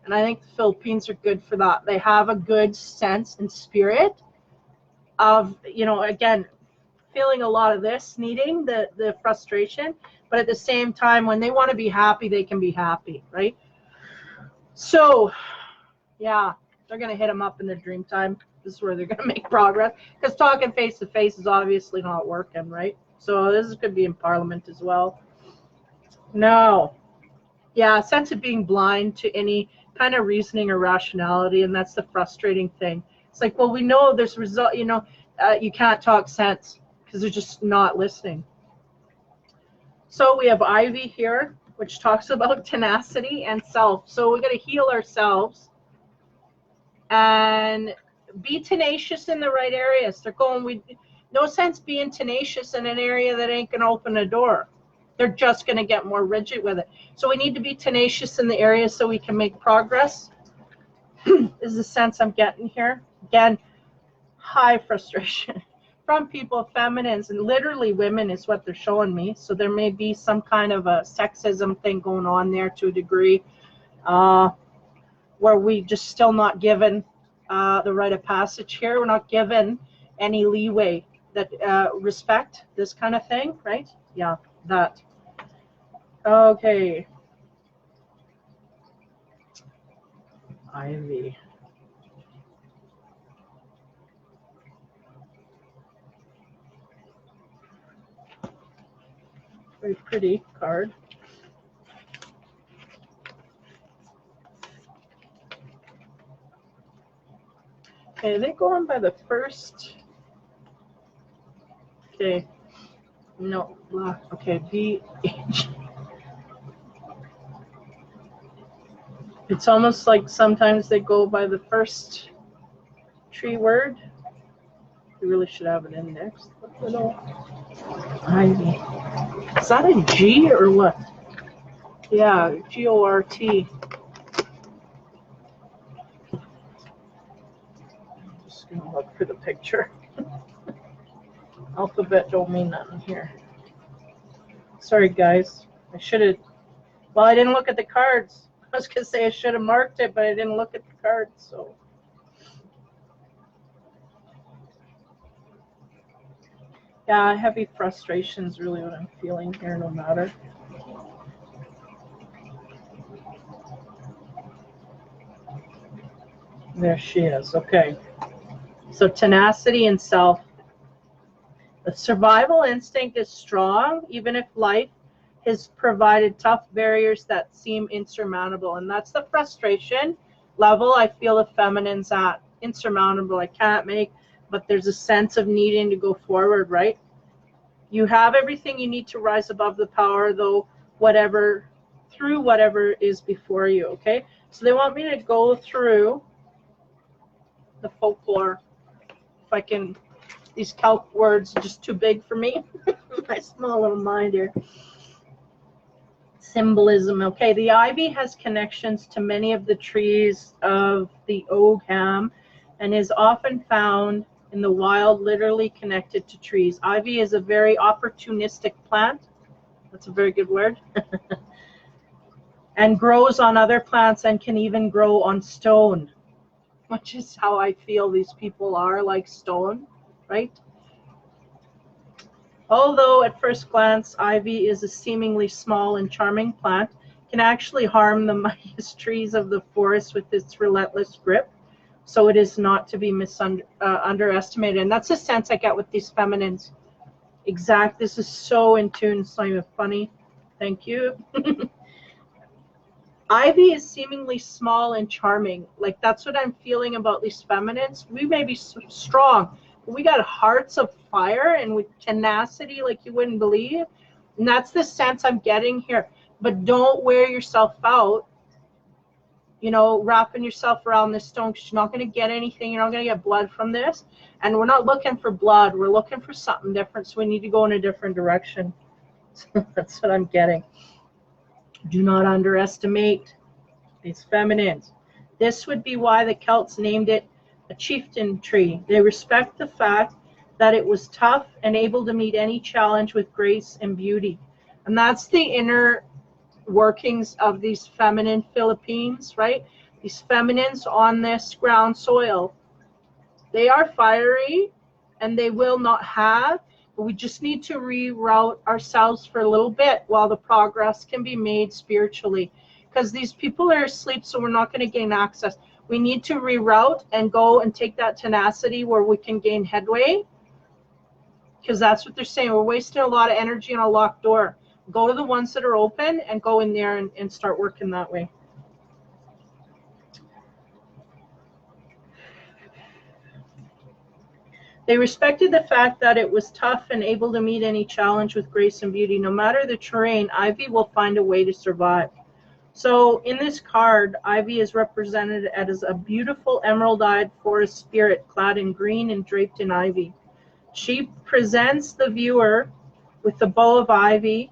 And I think the Philippines are good for that. They have a good sense and spirit of, you know, again, feeling a lot of this, needing the frustration, but at the same time, when they want to be happy, they can be happy, right? So, yeah, they're going to hit them up in their dream time. This is where they're going to make progress, because talking face to face is obviously not working, right? So this could be in Parliament as well. No. Yeah, a sense of being blind to any kind of reasoning or rationality, and that's the frustrating thing. It's like, well, we know there's result, you know, you can't talk sense because they're just not listening. So we have Ivy here, which talks about tenacity and self. So we got to heal ourselves and be tenacious in the right areas. They're going, no sense being tenacious in an area that ain't going to open a door. They're just going to get more rigid with it. So we need to be tenacious in the areas so we can make progress. Is the sense I'm getting here. Again, high frustration from people, feminines, and literally women is what they're showing me. So there may be some kind of a sexism thing going on there to a degree, where we just still not given the rite of passage here. We're not given any leeway that respect this kind of thing, right? Yeah, that. Okay. Ivy. Very pretty card. Okay, they're going by the first. Okay. No, black. Okay, BH. It's almost like sometimes they go by the first tree word. We really should have an index. Little Ivy. Is that a G or what? Yeah, G-O-R-T. I'm just going to look for the picture. Alphabet don't mean nothing here. Sorry, guys. I should have. Well, I didn't look at the cards. I was going to say I should have marked it, but I didn't look at the cards. So, yeah, heavy frustration is really what I'm feeling here, no matter. There she is. Okay. So tenacity and self. The survival instinct is strong, even if life has provided tough barriers that seem insurmountable. And that's the frustration level I feel the feminine's at. Insurmountable. I can't make, but there's a sense of needing to go forward, right? You have everything you need to rise above the power, though, through whatever is before you, okay? So they want me to go through the folklore. If I can, these calc words are just too big for me. My small little mind here. Symbolism. Okay, the ivy has connections to many of the trees of the Ogham and is often found in the wild, literally connected to trees. Ivy is a very opportunistic plant. That's a very good word. And grows on other plants and can even grow on stone, which is how I feel these people are, like stone, right? Although at first glance, ivy is a seemingly small and charming plant, can actually harm the mightiest trees of the forest with its relentless grip. So it is not to be underestimated. And that's the sense I get with these feminines. Exact. This is so in tune. It's not even funny. Thank you. Ivy is seemingly small and charming. Like, that's what I'm feeling about these feminines. We may be strong, but we got hearts of fire and with tenacity like you wouldn't believe. And that's the sense I'm getting here. But don't wear yourself out, you know, wrapping yourself around this stone, because you're not going to get anything. You're not going to get blood from this. And we're not looking for blood. We're looking for something different. So we need to go in a different direction. That's what I'm getting. Do not underestimate these feminines. This would be why the Celts named it a chieftain tree. They respect the fact that it was tough and able to meet any challenge with grace and beauty. And that's the inner workings of these feminine Philippines, right? These feminines on this ground soil. They are fiery and they will not have, We just need to reroute ourselves for a little bit while the progress can be made spiritually, because these people are asleep, so we're not going to gain access. We need to reroute and go and take that tenacity where we can gain headway, because that's what they're saying. We're wasting a lot of energy on a locked door. Go to the ones that are open and go in there and start working that way. They respected the fact that it was tough and able to meet any challenge with grace and beauty. No matter the terrain, Ivy will find a way to survive. So in this card, Ivy is represented as a beautiful emerald-eyed forest spirit clad in green and draped in ivy. She presents the viewer with the bow of ivy,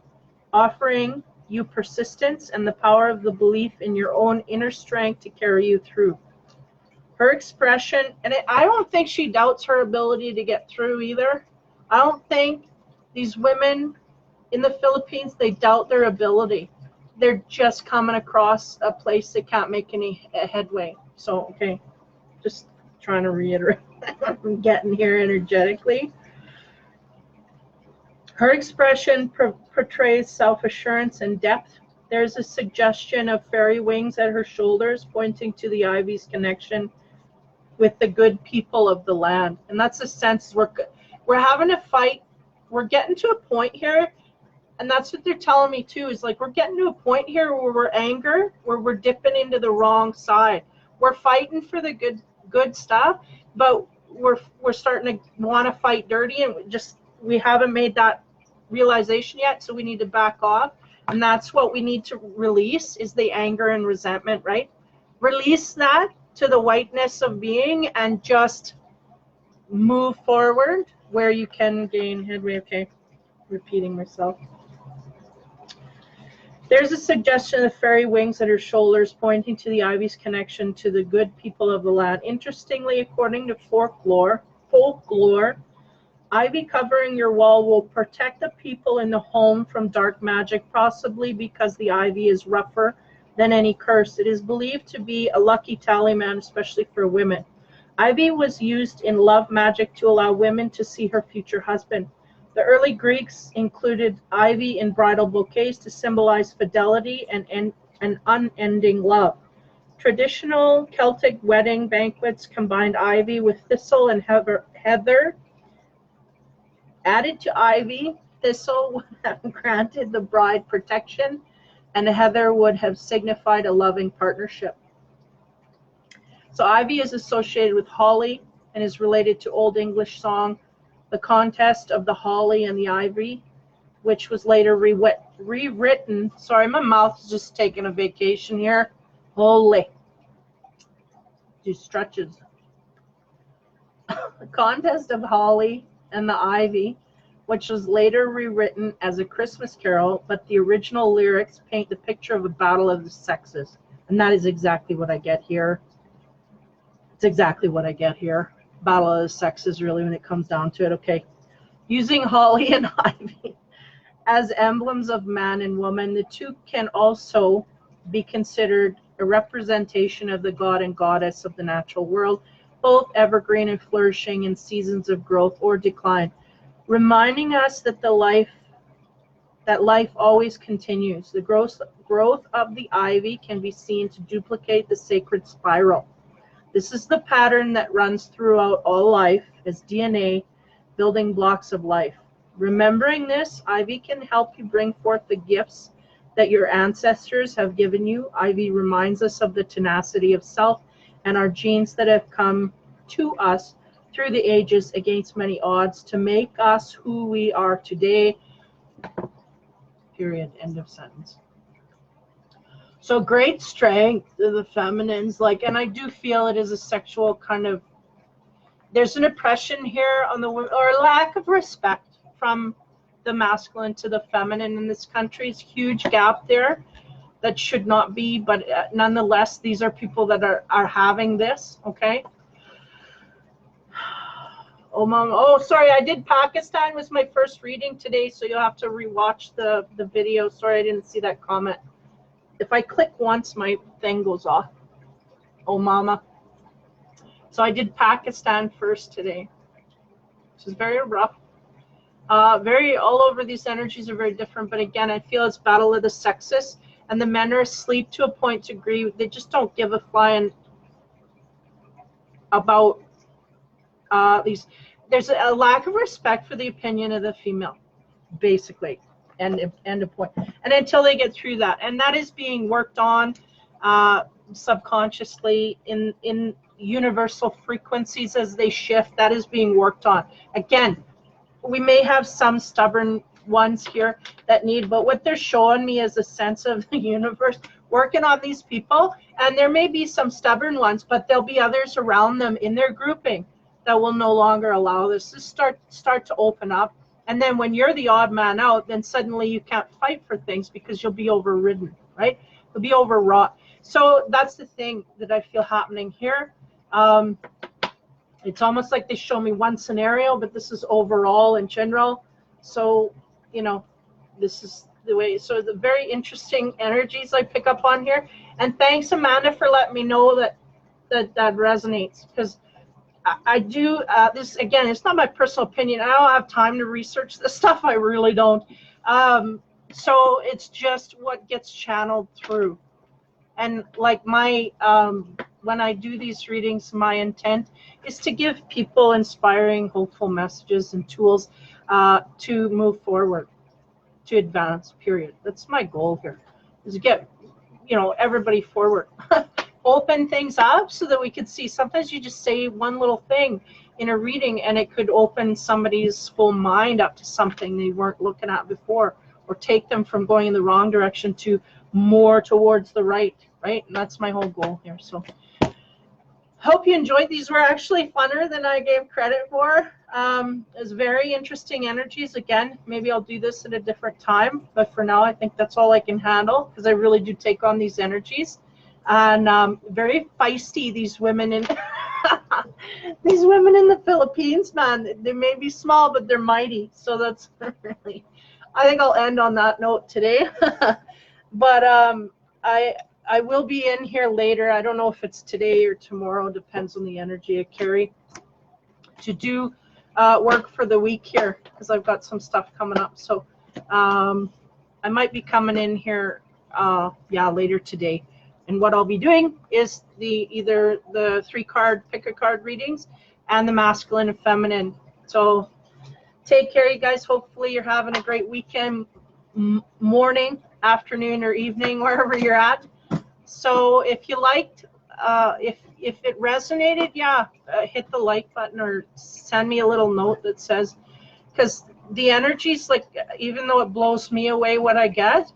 offering you persistence and the power of the belief in your own inner strength to carry you through. Her expression, and I don't think she doubts her ability to get through either. I don't think these women in the Philippines, they doubt their ability. They're just coming across a place they can't make any headway. So, okay, just trying to reiterate what I'm getting here energetically. Her expression portrays self-assurance and depth. There's a suggestion of fairy wings at her shoulders, pointing to the ivy's connection with the good people of the land. And that's the sense we're having a fight. We're getting to a point here, and that's what they're telling me too, is like we're getting to a point here where we're angry, where we're dipping into the wrong side. We're fighting for the good stuff, but we're starting to want to fight dirty, and we haven't made that realization yet, so we need to back off. And that's what we need to release, is the anger and resentment, right? Release that to the whiteness of being and just move forward where you can gain headway. Okay, repeating myself. There's a suggestion of fairy wings at her shoulders, pointing to the ivy's connection to the good people of the land. Interestingly, according to folklore, ivy covering your wall will protect the people in the home from dark magic, possibly because the ivy is rougher than any curse. It is believed to be a lucky talisman, especially for women. Ivy was used in love magic to allow women to see her future husband. The early Greeks included ivy in bridal bouquets to symbolize fidelity and unending love. Traditional Celtic wedding banquets combined ivy with thistle and heather. Added to ivy, thistle would have granted the bride protection, and heather would have signified a loving partnership. So ivy is associated with holly and is related to Old English song, The Contest of the Holly and the Ivy, which was later rewritten. Sorry, my mouth is just taking a vacation here. Holy. Do stretches. The Contest of Holly and the Ivy, which was later rewritten as a Christmas carol, but the original lyrics paint the picture of a battle of the sexes. And that is exactly what I get here. It's exactly what I get here. Battle of the sexes, really, when it comes down to it. Okay. Using holly and ivy as emblems of man and woman, the two can also be considered a representation of the god and goddess of the natural world, both evergreen and flourishing in seasons of growth or decline, reminding us that life always continues. The growth of the ivy can be seen to duplicate the sacred spiral. This is the pattern that runs throughout all life as DNA, building blocks of life. Remembering this, ivy can help you bring forth the gifts that your ancestors have given you. Ivy reminds us of the tenacity of self and our genes that have come to us through the ages against many odds to make us who we are today. Period. End of sentence. So great strength of the feminines, and I do feel it is a sexual kind of, there's an oppression here on the women, or lack of respect from the masculine to the feminine in this country. It's a huge gap there that should not be, but nonetheless, these are people that are having this, okay? Oh, Mom. Oh, sorry, I did Pakistan was my first reading today, so you'll have to rewatch the video. Sorry, I didn't see that comment. If I click once, my thing goes off. Oh, mama. So I did Pakistan first today, which is very rough. Very all over. These energies are very different, but again, I feel it's battle of the sexes, and the men are asleep to a point to agree. They just don't give a flying about these. There's a lack of respect for the opinion of the female, basically, and a point. And until they get through that, and that is being worked on subconsciously in universal frequencies as they shift. That is being worked on. Again, we may have some stubborn ones here that need, but what they're showing me is a sense of the universe working on these people, and there may be some stubborn ones, but there'll be others around them in their grouping that will no longer allow this to start to open up. And then when you're the odd man out, then suddenly you can't fight for things because you'll be overridden, right? You'll be overwrought. So that's the thing that I feel happening here. It's almost like they show me one scenario, but this is overall in general. So, you know, this is the way. So the very interesting energies I pick up on here. And thanks, Amanda, for letting me know that resonates, because I do this. Again, it's not my personal opinion. I don't have time to research this stuff. I really don't. So it's just what gets channeled through. And like my when I do these readings, my intent is to give people inspiring, hopeful messages and tools to move forward, to advance, period. That's my goal here, is to get, you know, everybody forward. Open things up so that we could see. Sometimes you just say one little thing in a reading and it could open somebody's full mind up to something they weren't looking at before, or take them from going in the wrong direction to more towards the right, right? And that's my whole goal here. So hope you enjoyed. These were actually funner than I gave credit for. It's very interesting energies. Again, maybe I'll do this at a different time, but for now I think that's all I can handle, because I really do take on these energies. And very feisty, these women in these women in the Philippines, man. They may be small, but they're mighty. So that's really, I think I'll end on that note today. But I will be in here later. I don't know if it's today or tomorrow, depends on the energy I carry, to do work for the week here, because I've got some stuff coming up. So I might be coming in here later today. And what I'll be doing is either the 3-card pick-a-card readings and the masculine and feminine. So take care, you guys. Hopefully you're having a great weekend, morning, afternoon, or evening, wherever you're at. So if you liked, if it resonated, hit the like button or send me a little note that says, because the energies, like, even though it blows me away what I get,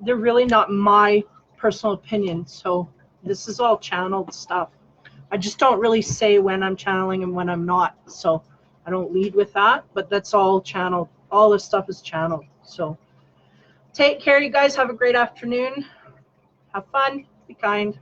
they're really not my personal opinion. So this is all channeled stuff. I just don't really say when I'm channeling and when I'm not. So I don't lead with that, but that's all channeled. All this stuff is channeled. So take care, you guys. Have a great afternoon. Have fun. Be kind.